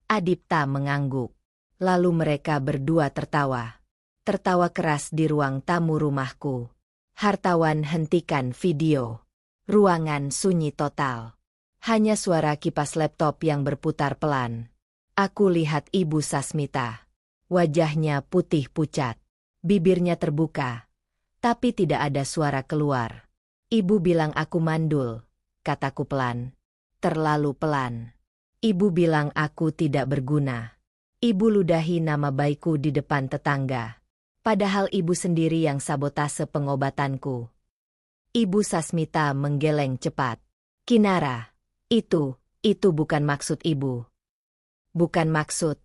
Adipta mengangguk. Lalu mereka berdua tertawa. Tertawa keras di ruang tamu rumahku. Hartawan hentikan video. Ruangan sunyi total. Hanya suara kipas laptop yang berputar pelan. Aku lihat Ibu Sasmita. Wajahnya putih pucat. Bibirnya terbuka. Tapi tidak ada suara keluar. Ibu bilang aku mandul, kataku pelan. Terlalu pelan. Ibu bilang aku tidak berguna. Ibu ludahi nama baikku di depan tetangga. Padahal ibu sendiri yang sabotase pengobatanku. Ibu Sasmita menggeleng cepat. Kinara, itu bukan maksud ibu. Bukan maksud.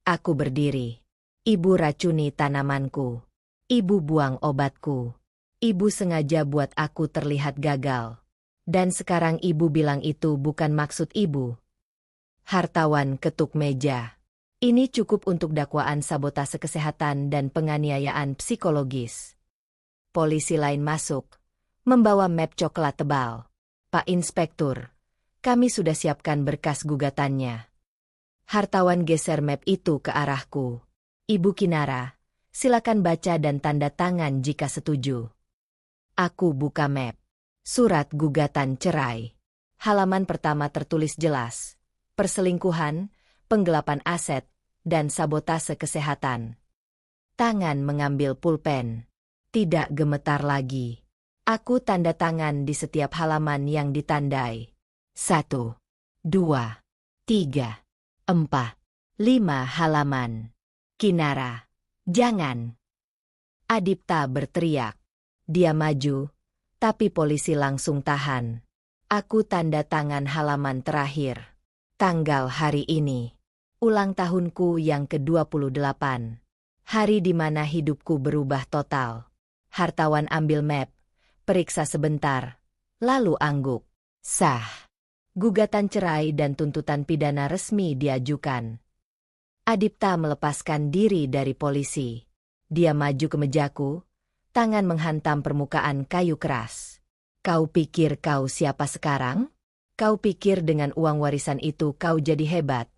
Aku berdiri. Ibu racuni tanamanku. Ibu buang obatku. Ibu sengaja buat aku terlihat gagal. Dan sekarang ibu bilang itu bukan maksud ibu. Hartawan ketuk meja. Ini cukup untuk dakwaan sabotase kesehatan dan penganiayaan psikologis. Polisi lain masuk, membawa map coklat tebal. Pak Inspektur, kami sudah siapkan berkas gugatannya. Hartawan geser map itu ke arahku. Ibu Kinara, silakan baca dan tanda tangan jika setuju. Aku buka map. Surat gugatan cerai. Halaman pertama tertulis jelas. Perselingkuhan, penggelapan aset, dan sabotase kesehatan. Tangan mengambil pulpen. Tidak gemetar lagi. Aku tanda tangan di setiap halaman yang ditandai. 1, 2, 3, 4, 5 halaman. Kinara, jangan. Adipta berteriak. Dia maju, tapi polisi langsung tahan. Aku tanda tangan halaman terakhir. Tanggal hari ini. Ulang tahunku yang ke-28. Hari di mana hidupku berubah total. Hartawan ambil map, periksa sebentar, lalu angguk. Sah. Gugatan cerai dan tuntutan pidana resmi diajukan. Adipta melepaskan diri dari polisi. Dia maju ke mejaku, tangan menghantam permukaan kayu keras. Kau pikir kau siapa sekarang? Kau pikir dengan uang warisan itu kau jadi hebat?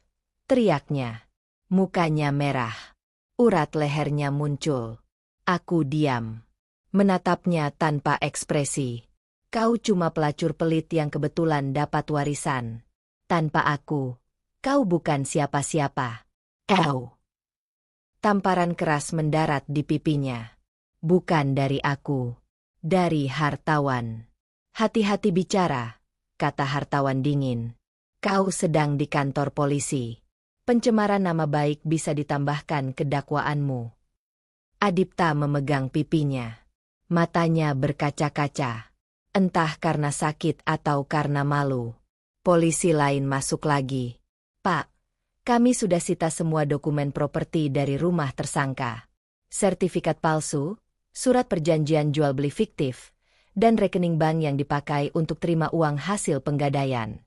Teriaknya. Mukanya merah. Urat lehernya muncul. Aku diam. Menatapnya tanpa ekspresi. Kau cuma pelacur pelit yang kebetulan dapat warisan. Tanpa aku, kau bukan siapa-siapa. Kau. Tamparan keras mendarat di pipinya. Bukan dari aku. Dari hartawan. Hati-hati bicara, kata hartawan dingin. Kau sedang di kantor polisi. Pencemaran nama baik bisa ditambahkan ke dakwaanmu. Adipta memegang pipinya. Matanya berkaca-kaca. Entah karena sakit atau karena malu. Polisi lain masuk lagi. Pak, kami sudah sita semua dokumen properti dari rumah tersangka. Sertifikat palsu, surat perjanjian jual beli fiktif, dan rekening bank yang dipakai untuk terima uang hasil penggadaian.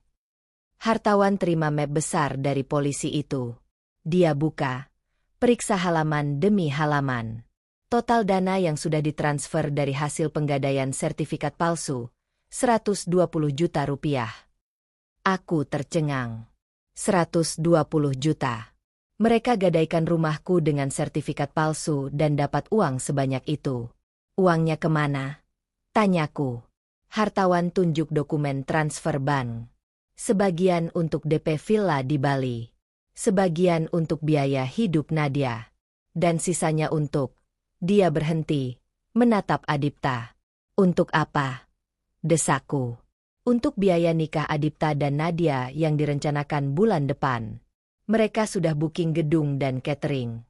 Hartawan terima map besar dari polisi itu. Dia buka, periksa halaman demi halaman. Total dana yang sudah ditransfer dari hasil penggadaian sertifikat palsu, 120 juta rupiah. Aku tercengang. 120 juta. Mereka gadaikan rumahku dengan sertifikat palsu dan dapat uang sebanyak itu. Uangnya kemana? Tanyaku. Hartawan tunjuk dokumen transfer bank. Sebagian untuk DP villa di Bali. Sebagian untuk biaya hidup Nadia. Dan sisanya untuk... Dia berhenti, menatap Adipta. Untuk apa? Desakku. Untuk biaya nikah Adipta dan Nadia yang direncanakan bulan depan. Mereka sudah booking gedung dan catering.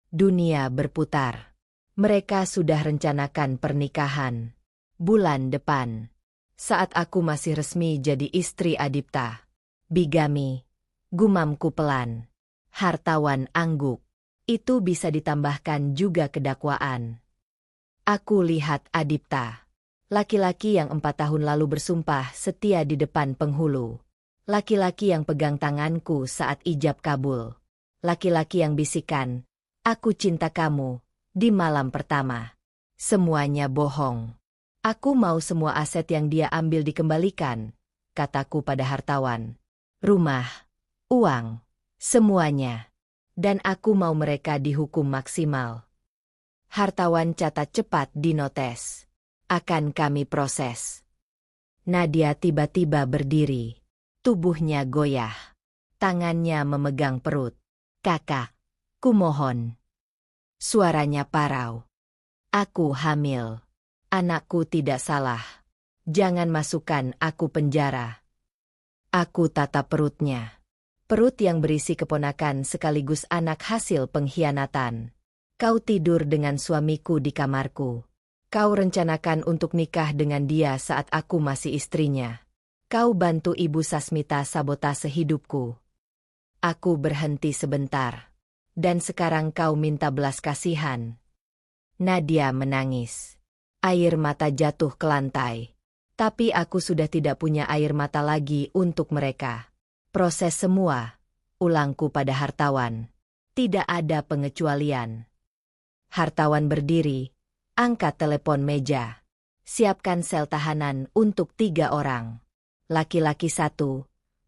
Dunia berputar. Mereka sudah rencanakan pernikahan. Bulan depan. Saat aku masih resmi jadi istri Adipta. Bigami. Gumamku pelan. Hartawan angguk. Itu bisa ditambahkan juga ke dakwaan. Aku lihat Adipta. Laki-laki yang 4 tahun lalu bersumpah setia di depan penghulu. Laki-laki yang pegang tanganku saat ijab kabul. Laki-laki yang bisikan, aku cinta kamu, di malam pertama. Semuanya bohong. Aku mau semua aset yang dia ambil dikembalikan, kataku pada hartawan. Rumah, uang, semuanya. Dan aku mau mereka dihukum maksimal. Hartawan catat cepat di notes. Akan kami proses. Nadia tiba-tiba berdiri. Tubuhnya goyah. Tangannya memegang perut. Kakak, kumohon. Suaranya parau. Aku hamil. Anakku tidak salah. Jangan masukkan aku penjara. Aku tatap perutnya. Perut yang berisi keponakan sekaligus anak hasil pengkhianatan. Kau tidur dengan suamiku di kamarku. Kau rencanakan untuk nikah dengan dia saat aku masih istrinya. Kau bantu Ibu Sasmita sabotase hidupku. Aku berhenti sebentar. Dan sekarang kau minta belas kasihan. Nadia menangis. Air mata jatuh ke lantai. Tapi aku sudah tidak punya air mata lagi untuk mereka. Proses semua, ulangku pada hartawan. Tidak ada pengecualian. Hartawan berdiri, angkat telepon meja. Siapkan sel tahanan untuk 3 orang. Laki-laki 1,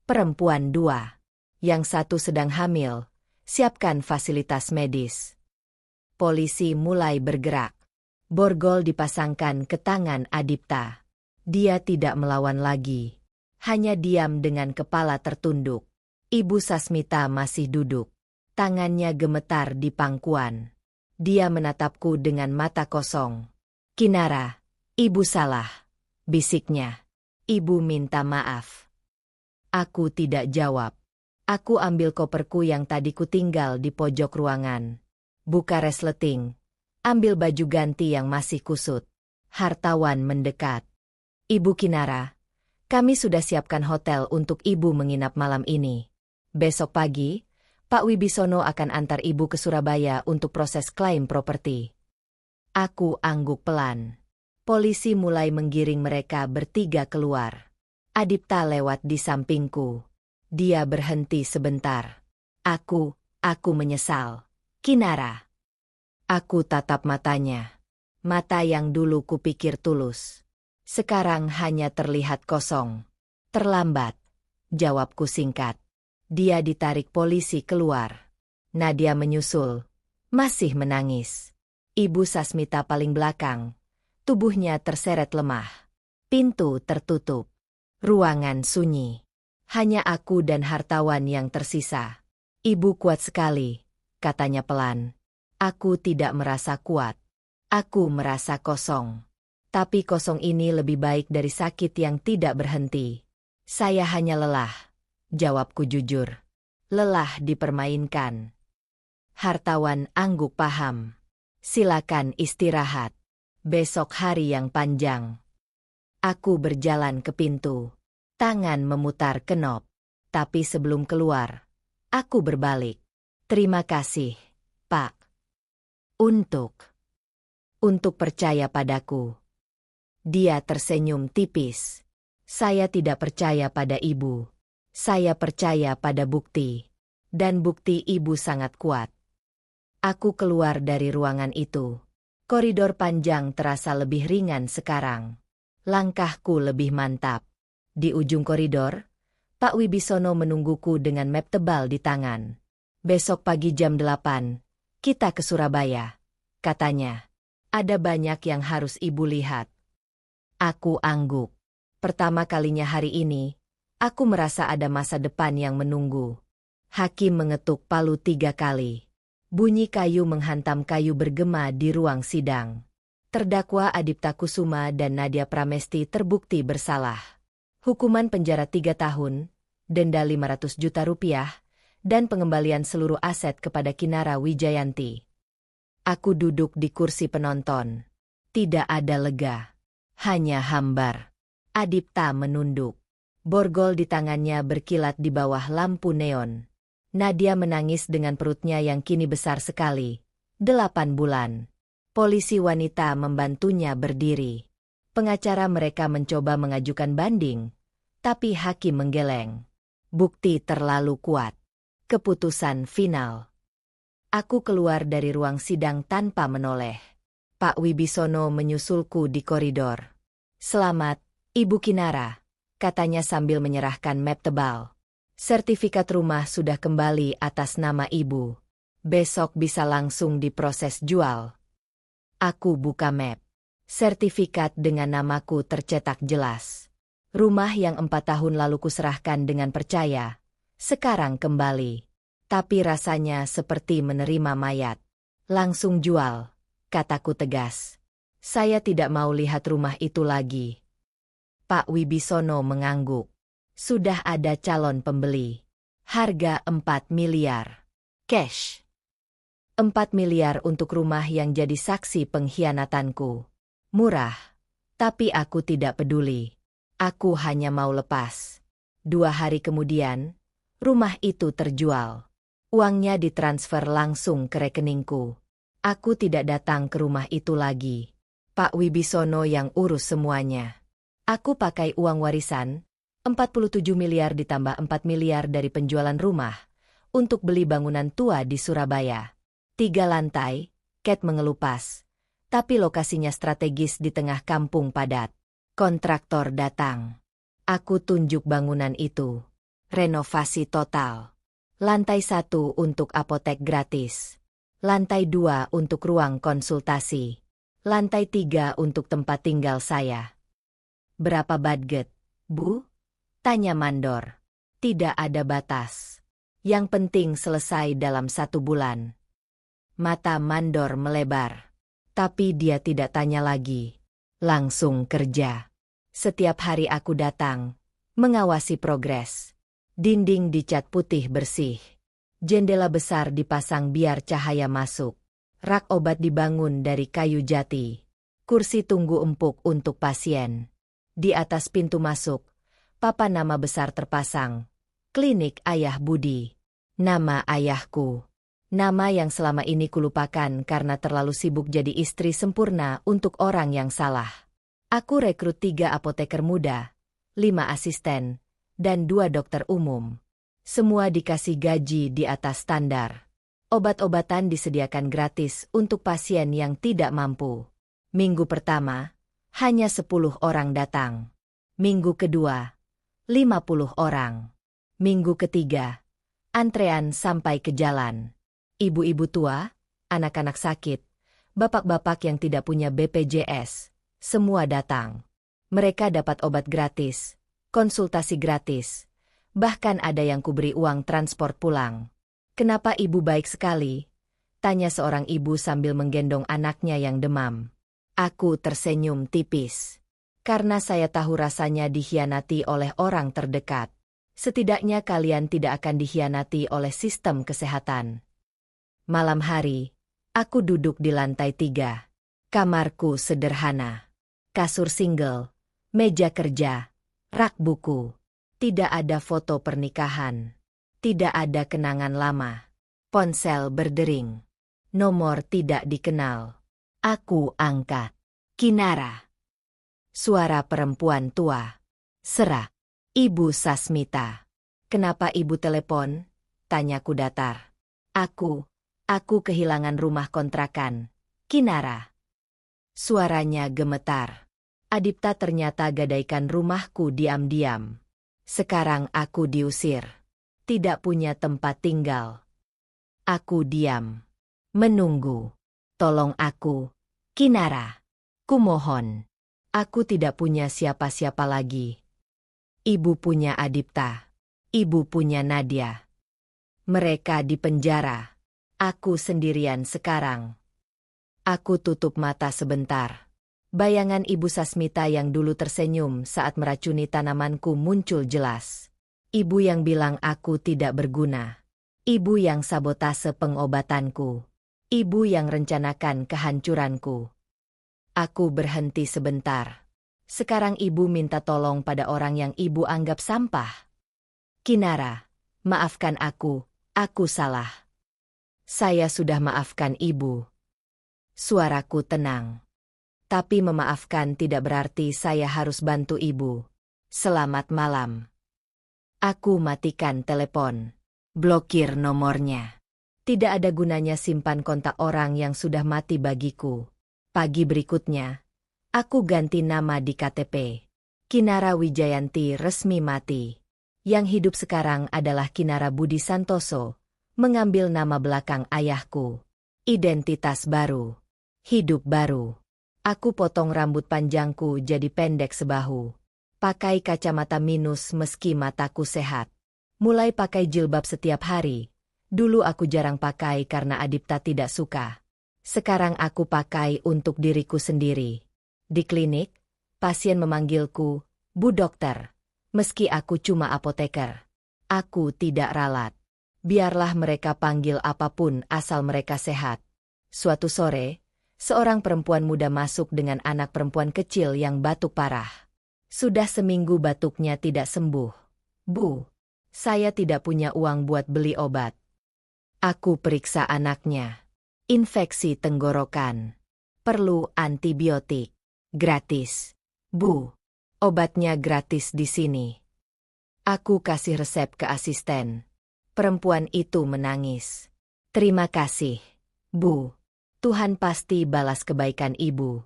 perempuan 2. Yang 1 sedang hamil, siapkan fasilitas medis. Polisi mulai bergerak. Borgol dipasangkan ke tangan Adipta. Dia tidak melawan lagi. Hanya diam dengan kepala tertunduk. Ibu Sasmita masih duduk. Tangannya gemetar di pangkuan. Dia menatapku dengan mata kosong. "Kinara, ibu salah," bisiknya. "Ibu minta maaf." Aku tidak jawab. Aku ambil koperku yang tadi kutinggal di pojok ruangan. Buka resleting. Ambil baju ganti yang masih kusut. Hartawan mendekat. "Ibu Kinara, kami sudah siapkan hotel untuk ibu menginap malam ini. Besok pagi, Pak Wibisono akan antar ibu ke Surabaya untuk proses klaim properti." Aku angguk pelan. Polisi mulai menggiring mereka bertiga keluar. Adipta lewat di sampingku. Dia berhenti sebentar. Aku menyesal. "Kinara." Aku tatap matanya. Mata yang dulu kupikir tulus. Sekarang hanya terlihat kosong. "Terlambat," jawabku singkat. Dia ditarik polisi keluar. Nadia menyusul. Masih menangis. Ibu Sasmita paling belakang. Tubuhnya terseret lemah. Pintu tertutup. Ruangan sunyi. Hanya aku dan hartawan yang tersisa. "Ibu kuat sekali," katanya pelan. Aku tidak merasa kuat. Aku merasa kosong. Tapi kosong ini lebih baik dari sakit yang tidak berhenti. "Saya hanya lelah," jawabku jujur. "Lelah dipermainkan." Hartawan angguk paham. "Silakan istirahat. Besok hari yang panjang." Aku berjalan ke pintu. Tangan memutar kenop. Tapi sebelum keluar, aku berbalik. "Terima kasih, Pak. Untuk percaya padaku." Dia tersenyum tipis. "Saya tidak percaya pada ibu. Saya percaya pada bukti. Dan bukti ibu sangat kuat." Aku keluar dari ruangan itu. Koridor panjang terasa lebih ringan sekarang. Langkahku lebih mantap. Di ujung koridor, Pak Wibisono menungguku dengan map tebal di tangan. "Besok pagi jam 8, kita ke Surabaya," katanya. "Ada banyak yang harus ibu lihat." Aku angguk. Pertama kalinya hari ini, aku merasa ada masa depan yang menunggu. Hakim mengetuk palu 3 kali. Bunyi kayu menghantam kayu bergema di ruang sidang. Terdakwa Adipta Kusuma dan Nadia Pramesti terbukti bersalah. Hukuman penjara 3 tahun, denda 500 juta rupiah, dan pengembalian seluruh aset kepada Kinara Wijayanti. Aku duduk di kursi penonton. Tidak ada lega. Hanya hambar. Adipta menunduk. Borgol di tangannya berkilat di bawah lampu neon. Nadia menangis dengan perutnya yang kini besar sekali. 8 bulan. Polisi wanita membantunya berdiri. Pengacara mereka mencoba mengajukan banding, tapi hakim menggeleng. Bukti terlalu kuat. Keputusan final. Aku keluar dari ruang sidang tanpa menoleh. Pak Wibisono menyusulku di koridor. "Selamat, Ibu Kinara," katanya sambil menyerahkan map tebal. "Sertifikat rumah sudah kembali atas nama ibu. Besok bisa langsung diproses jual." Aku buka map. Sertifikat dengan namaku tercetak jelas. Rumah yang 4 tahun lalu kuserahkan dengan percaya, sekarang kembali. Tapi rasanya seperti menerima mayat. "Langsung jual," kataku tegas. "Saya tidak mau lihat rumah itu lagi." Pak Wibisono mengangguk. "Sudah ada calon pembeli. Harga 4 miliar. Cash. 4 miliar untuk rumah yang jadi saksi pengkhianatanku. Murah. Tapi aku tidak peduli. Aku hanya mau lepas." 2 hari kemudian, rumah itu terjual. Uangnya ditransfer langsung ke rekeningku. Aku tidak datang ke rumah itu lagi. Pak Wibisono yang urus semuanya. Aku pakai uang warisan, 47 miliar ditambah 4 miliar dari penjualan rumah, untuk beli bangunan tua di Surabaya. 3 lantai, Ket mengelupas. Tapi lokasinya strategis di tengah kampung padat. Kontraktor datang. Aku tunjuk bangunan itu. Renovasi total. Lantai 1 untuk apotek gratis. Lantai 2 untuk ruang konsultasi. Lantai 3 untuk tempat tinggal saya. "Berapa budget, Bu?" tanya mandor. "Tidak ada batas. Yang penting selesai dalam 1 bulan. Mata Mandor melebar. Tapi dia tidak tanya lagi. Langsung kerja. Setiap hari aku datang, mengawasi progres. Dinding dicat putih bersih. Jendela besar dipasang biar cahaya masuk. Rak obat dibangun dari kayu jati. Kursi tunggu empuk untuk pasien. Di atas pintu masuk, papan nama besar terpasang. Klinik Ayah Budi. Nama ayahku. Nama yang selama ini kulupakan karena terlalu sibuk jadi istri sempurna untuk orang yang salah. Aku rekrut 3 apoteker muda, 5 asisten, dan 2 dokter umum. Semua dikasih gaji di atas standar. Obat-obatan disediakan gratis untuk pasien yang tidak mampu. Minggu pertama, hanya 10 orang datang. Minggu kedua, 50 orang. Minggu ketiga, antrean sampai ke jalan. Ibu-ibu tua, anak-anak sakit, bapak-bapak yang tidak punya BPJS, semua datang. Mereka dapat obat gratis, konsultasi gratis, bahkan ada yang kuberi uang transport pulang. "Kenapa ibu baik sekali?" tanya seorang ibu sambil menggendong anaknya yang demam. Aku tersenyum tipis. Karena saya tahu rasanya dikhianati oleh orang terdekat. Setidaknya kalian tidak akan dikhianati oleh sistem kesehatan. Malam hari, aku duduk di lantai 3. Kamarku sederhana. Kasur single, meja kerja, rak buku. Tidak ada foto pernikahan. Tidak ada kenangan lama. Ponsel berdering. Nomor tidak dikenal. Aku angkat. Kinara. Suara perempuan tua. Serak. "Ibu Sasmita." "Kenapa ibu telepon?" tanyaku datar. Aku kehilangan rumah kontrakan. Kinara. Suaranya gemetar. Adipta ternyata gadaikan rumahku diam-diam. Sekarang aku diusir. Tidak punya tempat tinggal. Aku diam. Menunggu. "Tolong aku, Kinara. Kumohon. Aku tidak punya siapa-siapa lagi. Ibu punya Adipta. Ibu punya Nadia. Mereka di penjara. Aku sendirian sekarang." Aku tutup mata sebentar. Bayangan Ibu Sasmita yang dulu tersenyum saat meracuni tanamanku muncul jelas. Ibu yang bilang aku tidak berguna. Ibu yang sabotase pengobatanku. Ibu yang rencanakan kehancuranku. Aku berhenti sebentar. Sekarang ibu minta tolong pada orang yang ibu anggap sampah. "Kinara, maafkan aku salah." "Saya sudah maafkan ibu." Suaraku tenang. "Tapi memaafkan tidak berarti saya harus bantu ibu. Selamat malam." Aku matikan telepon. Blokir nomornya. Tidak ada gunanya simpan kontak orang yang sudah mati bagiku. Pagi berikutnya, aku ganti nama di KTP. Kinara Wijayanti resmi mati. Yang hidup sekarang adalah Kinara Budi Santoso, mengambil nama belakang ayahku. Identitas baru. Hidup baru. Aku potong rambut panjangku jadi pendek sebahu. Pakai kacamata minus meski mataku sehat. Mulai pakai jilbab setiap hari. Dulu aku jarang pakai karena Adipta tidak suka. Sekarang aku pakai untuk diriku sendiri. Di klinik, pasien memanggilku, "Bu Dokter." Meski aku cuma apoteker. Aku tidak ralat. Biarlah mereka panggil apapun asal mereka sehat. Suatu sore, seorang perempuan muda masuk dengan anak perempuan kecil yang batuk parah. Sudah seminggu batuknya tidak sembuh. "Bu, saya tidak punya uang buat beli obat." Aku periksa anaknya. Infeksi tenggorokan. Perlu antibiotik. Gratis. "Bu, obatnya gratis di sini." Aku kasih resep ke asisten. Perempuan itu menangis. "Terima kasih, Bu. Tuhan pasti balas kebaikan ibu."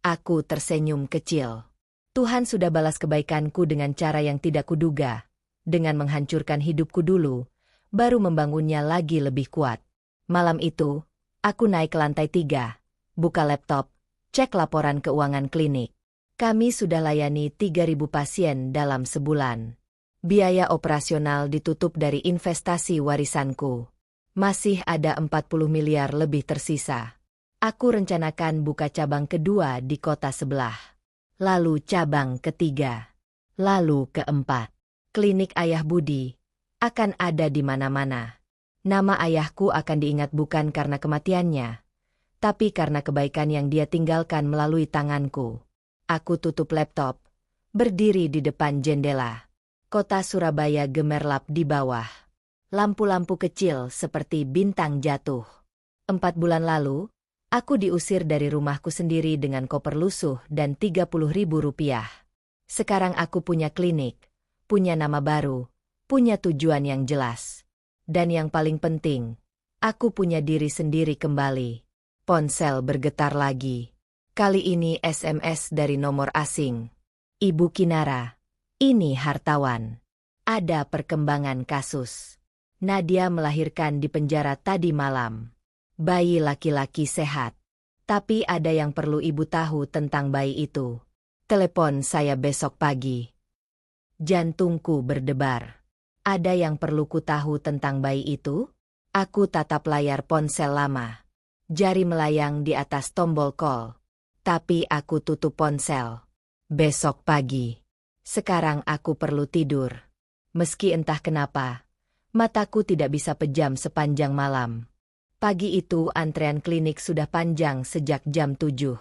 Aku tersenyum kecil. Tuhan sudah balas kebaikanku dengan cara yang tidak kuduga. Dengan menghancurkan hidupku dulu, baru membangunnya lagi lebih kuat. Malam itu, aku naik ke lantai 3, buka laptop, cek laporan keuangan klinik. Kami sudah layani 3.000 pasien dalam sebulan. Biaya operasional ditutup dari investasi warisanku. Masih ada 40 miliar lebih tersisa. Aku rencanakan buka cabang kedua di kota sebelah. Lalu cabang ketiga. Lalu keempat. Klinik Ayah Budi akan ada di mana-mana. Nama ayahku akan diingat bukan karena kematiannya, tapi karena kebaikan yang dia tinggalkan melalui tanganku. Aku tutup laptop, berdiri di depan jendela. Kota Surabaya gemerlap di bawah. Lampu-lampu kecil seperti bintang jatuh. 4 bulan lalu, aku diusir dari rumahku sendiri dengan koper lusuh dan 30.000 rupiah. Sekarang aku punya klinik, punya nama baru, punya tujuan yang jelas. Dan yang paling penting, aku punya diri sendiri kembali. Ponsel bergetar lagi. Kali ini SMS dari nomor asing. Ibu Kinara. Ini hartawan. Ada perkembangan kasus. Nadia melahirkan di penjara tadi malam. Bayi laki-laki sehat. Tapi ada yang perlu ibu tahu tentang bayi itu. Telepon saya besok pagi. Jantungku berdebar. Ada yang perlu ku tahu tentang bayi itu? Aku tatap layar ponsel lama. Jari melayang di atas tombol call. Tapi aku tutup ponsel. Besok pagi. Sekarang aku perlu tidur. Meski entah kenapa, mataku tidak bisa pejam sepanjang malam. Pagi itu antrean klinik sudah panjang sejak jam 7.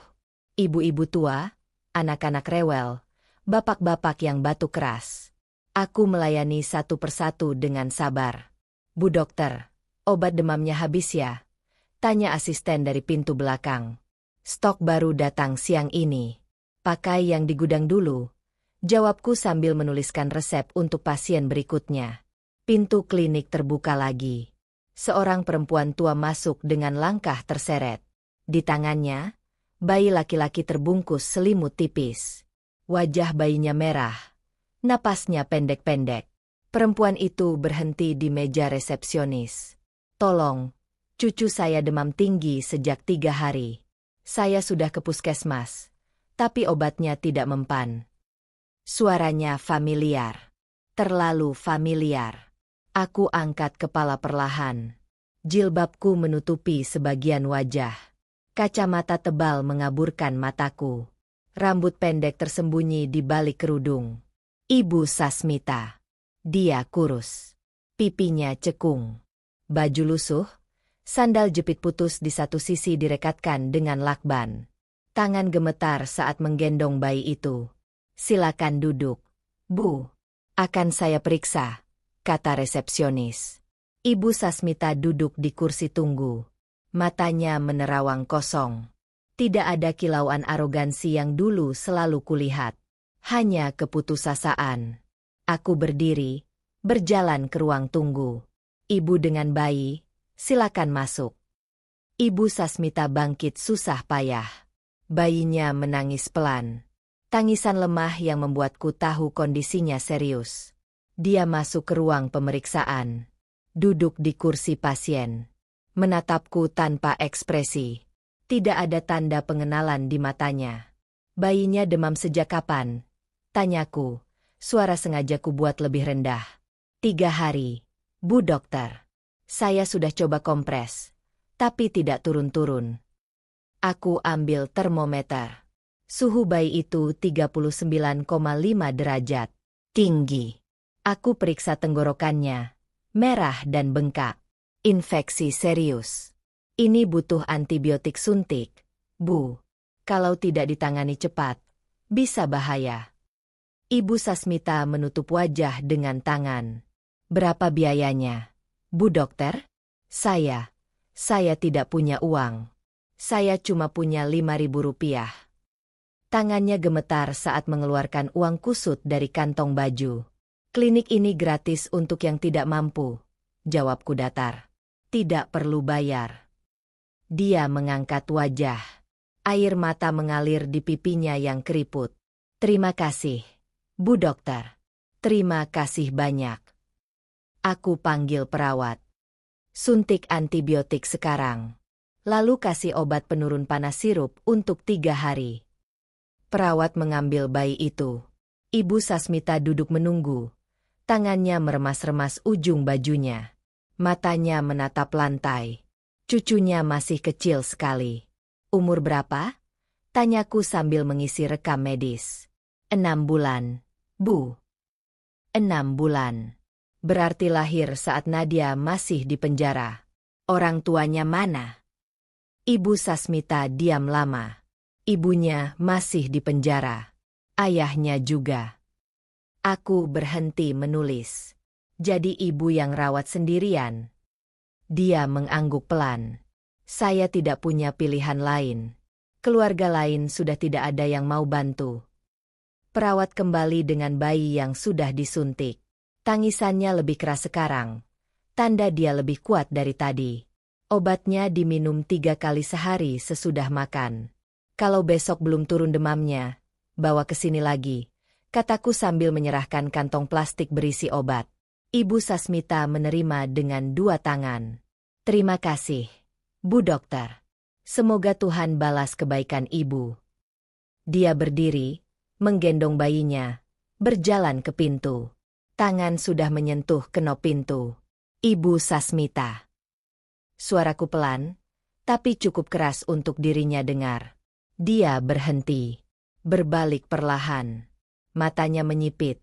Ibu-ibu tua, anak-anak rewel, bapak-bapak yang batuk keras. Aku melayani satu persatu dengan sabar. Bu dokter, obat demamnya habis ya? Tanya asisten dari pintu belakang. Stok baru datang siang ini. Pakai yang di gudang dulu. Jawabku sambil menuliskan resep untuk pasien berikutnya. Pintu klinik terbuka lagi. Seorang perempuan tua masuk dengan langkah terseret. Di tangannya, bayi laki-laki terbungkus selimut tipis. Wajah bayinya merah. Napasnya pendek-pendek. Perempuan itu berhenti di meja resepsionis. Tolong, cucu saya demam tinggi sejak 3 hari. Saya sudah ke puskesmas, tapi obatnya tidak mempan. Suaranya familiar. Terlalu familiar. Aku angkat kepala perlahan. Jilbabku menutupi sebagian wajah. Kacamata tebal mengaburkan mataku. Rambut pendek tersembunyi di balik kerudung. Ibu Sasmita. Dia kurus. Pipinya cekung. Baju lusuh. Sandal jepit putus di satu sisi direkatkan dengan lakban. Tangan gemetar saat menggendong bayi itu. Silakan duduk, Bu. Akan saya periksa, kata resepsionis. Ibu Sasmita duduk di kursi tunggu. Matanya menerawang kosong. Tidak ada kilauan arogansi yang dulu selalu kulihat. Hanya keputusasaan. Aku berdiri, berjalan ke ruang tunggu. Ibu dengan bayi, silakan masuk. Ibu Sasmita bangkit susah payah. Bayinya menangis pelan. Tangisan lemah yang membuatku tahu kondisinya serius. Dia masuk ke ruang pemeriksaan. Duduk di kursi pasien. Menatapku tanpa ekspresi. Tidak ada tanda pengenalan di matanya. Bayinya demam sejak kapan? Tanyaku. Suara sengaja ku buat lebih rendah. 3 hari, Bu dokter. Saya sudah coba kompres, tapi tidak turun-turun. Aku ambil termometer. Suhu bayi itu 39,5 derajat. Tinggi. Aku periksa tenggorokannya. Merah dan bengkak. Infeksi serius. Ini butuh antibiotik suntik, Bu. Kalau tidak ditangani cepat, bisa bahaya. Ibu Sasmita menutup wajah dengan tangan. Berapa biayanya, Bu dokter? Saya tidak punya uang. Saya cuma punya 5.000 rupiah. Tangannya gemetar saat mengeluarkan uang kusut dari kantong baju. Klinik ini gratis untuk yang tidak mampu, jawabku datar. Tidak perlu bayar. Dia mengangkat wajah. Air mata mengalir di pipinya yang keriput. Terima kasih, Bu dokter. Terima kasih banyak. Aku panggil perawat. Suntik antibiotik sekarang. Lalu kasih obat penurun panas sirup untuk 3 hari. Perawat mengambil bayi itu. Ibu Sasmita duduk menunggu. Tangannya meremas-remas ujung bajunya. Matanya menatap lantai. Cucunya masih kecil sekali. Umur berapa? Tanyaku sambil mengisi rekam medis. 6 bulan, Bu. 6 bulan. Berarti lahir saat Nadia masih di penjara. Orang tuanya mana? Ibu Sasmita diam lama. Ibunya masih di penjara. Ayahnya juga. Aku berhenti menulis. Jadi ibu yang rawat sendirian. Dia mengangguk pelan. Saya tidak punya pilihan lain. Keluarga lain sudah tidak ada yang mau bantu. Perawat kembali dengan bayi yang sudah disuntik. Tangisannya lebih keras sekarang. Tanda dia lebih kuat dari tadi. Obatnya diminum 3 kali sehari sesudah makan. Kalau besok belum turun demamnya, bawa ke sini lagi, kataku sambil menyerahkan kantong plastik berisi obat. Ibu Sasmita menerima dengan 2 tangan. Terima kasih, Bu Dokter. Semoga Tuhan balas kebaikan ibu. Dia berdiri, menggendong bayinya, berjalan ke pintu. Tangan sudah menyentuh kenop pintu. Ibu Sasmita. Suaraku pelan, tapi cukup keras untuk dirinya dengar. Dia berhenti, berbalik perlahan. Matanya menyipit,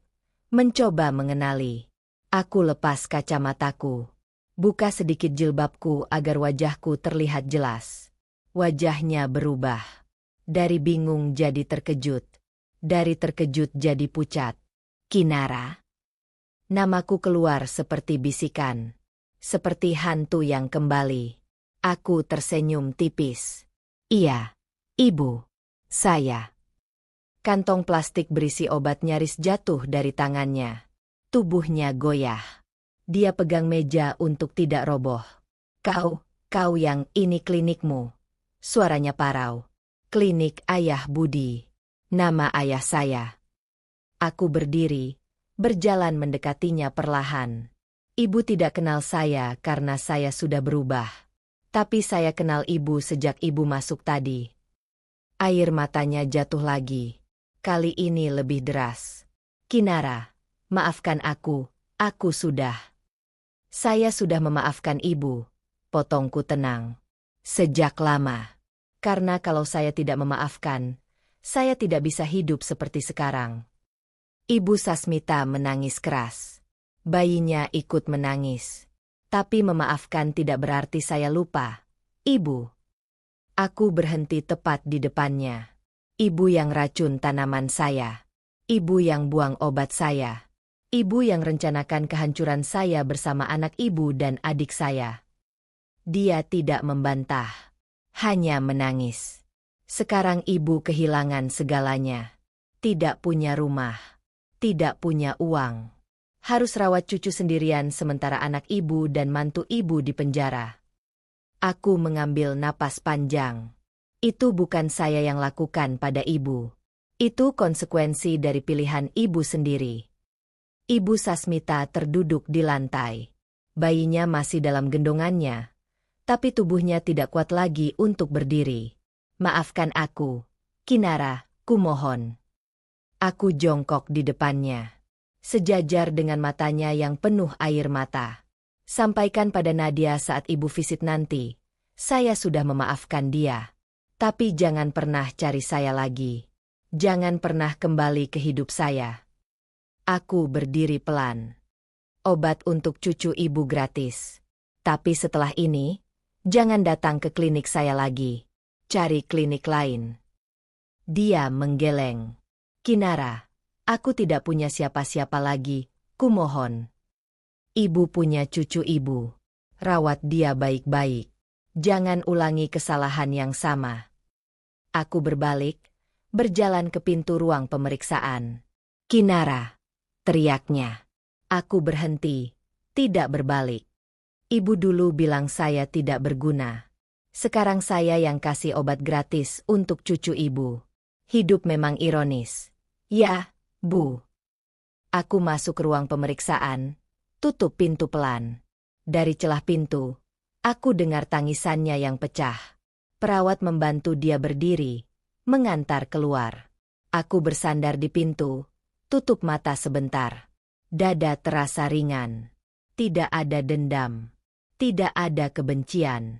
mencoba mengenali. Aku lepas kacamataku. Buka sedikit jilbabku agar wajahku terlihat jelas. Wajahnya berubah. Dari bingung jadi terkejut. Dari terkejut jadi pucat. Kinara. Namaku keluar seperti bisikan. Seperti hantu yang kembali. Aku tersenyum tipis. Iya, Ibu. Saya. Kantong plastik berisi obat nyaris jatuh dari tangannya. Tubuhnya goyah. Dia pegang meja untuk tidak roboh. Kau yang ini klinikmu. Suaranya parau. Klinik Ayah Budi. Nama ayah saya. Aku berdiri, berjalan mendekatinya perlahan. Ibu tidak kenal saya karena saya sudah berubah. Tapi saya kenal ibu sejak ibu masuk tadi. Air matanya jatuh lagi. Kali ini lebih deras. Kinara, maafkan aku sudah. Saya sudah memaafkan ibu, potongku tenang. Sejak lama. Karena kalau saya tidak memaafkan, saya tidak bisa hidup seperti sekarang. Ibu Sasmita menangis keras. Bayinya ikut menangis. Tapi memaafkan tidak berarti saya lupa. Ibu. Aku berhenti tepat di depannya. Ibu yang racun tanaman saya. Ibu yang buang obat saya. Ibu yang rencanakan kehancuran saya bersama anak ibu dan adik saya. Dia tidak membantah. Hanya menangis. Sekarang ibu kehilangan segalanya. Tidak punya rumah. Tidak punya uang. Harus rawat cucu sendirian sementara anak ibu dan mantu ibu di penjara. Aku mengambil napas panjang. Itu bukan saya yang lakukan pada ibu. Itu konsekuensi dari pilihan ibu sendiri. Ibu Sasmita terduduk di lantai. Bayinya masih dalam gendongannya. Tapi tubuhnya tidak kuat lagi untuk berdiri. Maafkan aku, Kinara, kumohon. Aku jongkok di depannya. Sejajar dengan matanya yang penuh air mata. Sampaikan pada Nadia saat ibu visit nanti. Saya sudah memaafkan dia. Tapi jangan pernah cari saya lagi. Jangan pernah kembali ke hidup saya. Aku berdiri pelan. Obat untuk cucu ibu gratis. Tapi setelah ini, jangan datang ke klinik saya lagi. Cari klinik lain. Dia menggeleng. Kinara, aku tidak punya siapa-siapa lagi, kumohon. Ibu punya cucu ibu. Rawat dia baik-baik. Jangan ulangi kesalahan yang sama. Aku berbalik, berjalan ke pintu ruang pemeriksaan. Kinara, teriaknya. Aku berhenti, tidak berbalik. Ibu dulu bilang saya tidak berguna. Sekarang saya yang kasih obat gratis untuk cucu ibu. Hidup memang ironis. Ya, Bu. Aku masuk ruang pemeriksaan, tutup pintu pelan. Dari celah pintu, aku dengar tangisannya yang pecah. Perawat membantu dia berdiri, mengantar keluar. Aku bersandar di pintu, tutup mata sebentar. Dada terasa ringan. Tidak ada dendam. Tidak ada kebencian.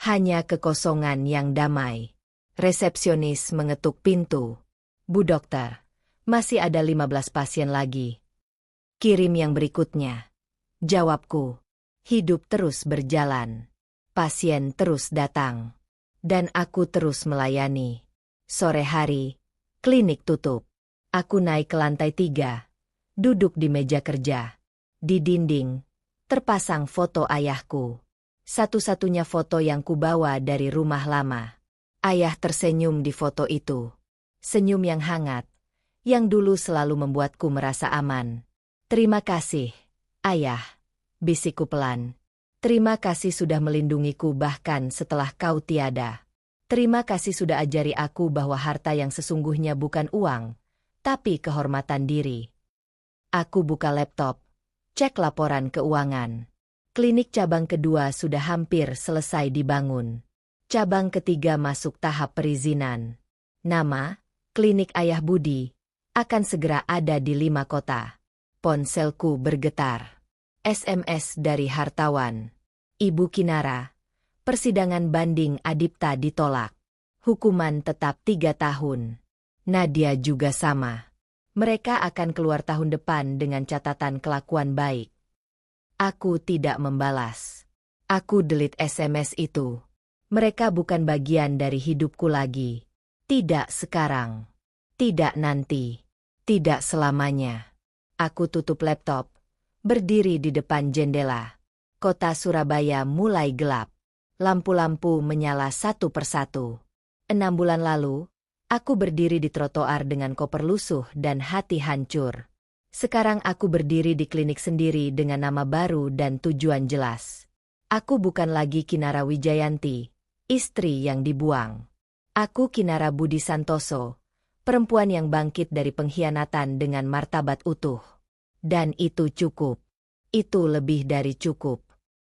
Hanya kekosongan yang damai. Resepsionis mengetuk pintu. Bu dokter, masih ada 15 pasien lagi. Kirim yang berikutnya. Jawabku. Hidup terus berjalan. Pasien terus datang. Dan aku terus melayani. Sore hari, klinik tutup. Aku naik ke lantai 3. Duduk di meja kerja. Di dinding, terpasang foto ayahku. Satu-satunya foto yang kubawa dari rumah lama. Ayah tersenyum di foto itu. Senyum yang hangat, yang dulu selalu membuatku merasa aman. Terima kasih, Ayah, bisikku pelan. Terima kasih sudah melindungiku bahkan setelah kau tiada. Terima kasih sudah ajari aku bahwa harta yang sesungguhnya bukan uang, tapi kehormatan diri. Aku buka laptop, cek laporan keuangan. Klinik cabang kedua sudah hampir selesai dibangun. Cabang ketiga masuk tahap perizinan. Nama, Klinik Ayah Budi, akan segera ada di 5 kota. Ponselku bergetar. SMS dari hartawan. Ibu Kinara, persidangan banding Adipta ditolak. Hukuman tetap 3 tahun. Nadia juga sama. Mereka akan keluar tahun depan dengan catatan kelakuan baik. Aku tidak membalas. Aku delete SMS itu. Mereka bukan bagian dari hidupku lagi. Tidak sekarang. Tidak nanti. Tidak selamanya. Aku tutup laptop. Berdiri di depan jendela. Kota Surabaya mulai gelap. Lampu-lampu menyala satu persatu. 6 bulan lalu, aku berdiri di trotoar dengan koper lusuh dan hati hancur. Sekarang aku berdiri di klinik sendiri dengan nama baru dan tujuan jelas. Aku bukan lagi Kinara Wijayanti, istri yang dibuang. Aku Kinara Budi Santoso, perempuan yang bangkit dari pengkhianatan dengan martabat utuh. Dan itu cukup. Itu lebih dari cukup.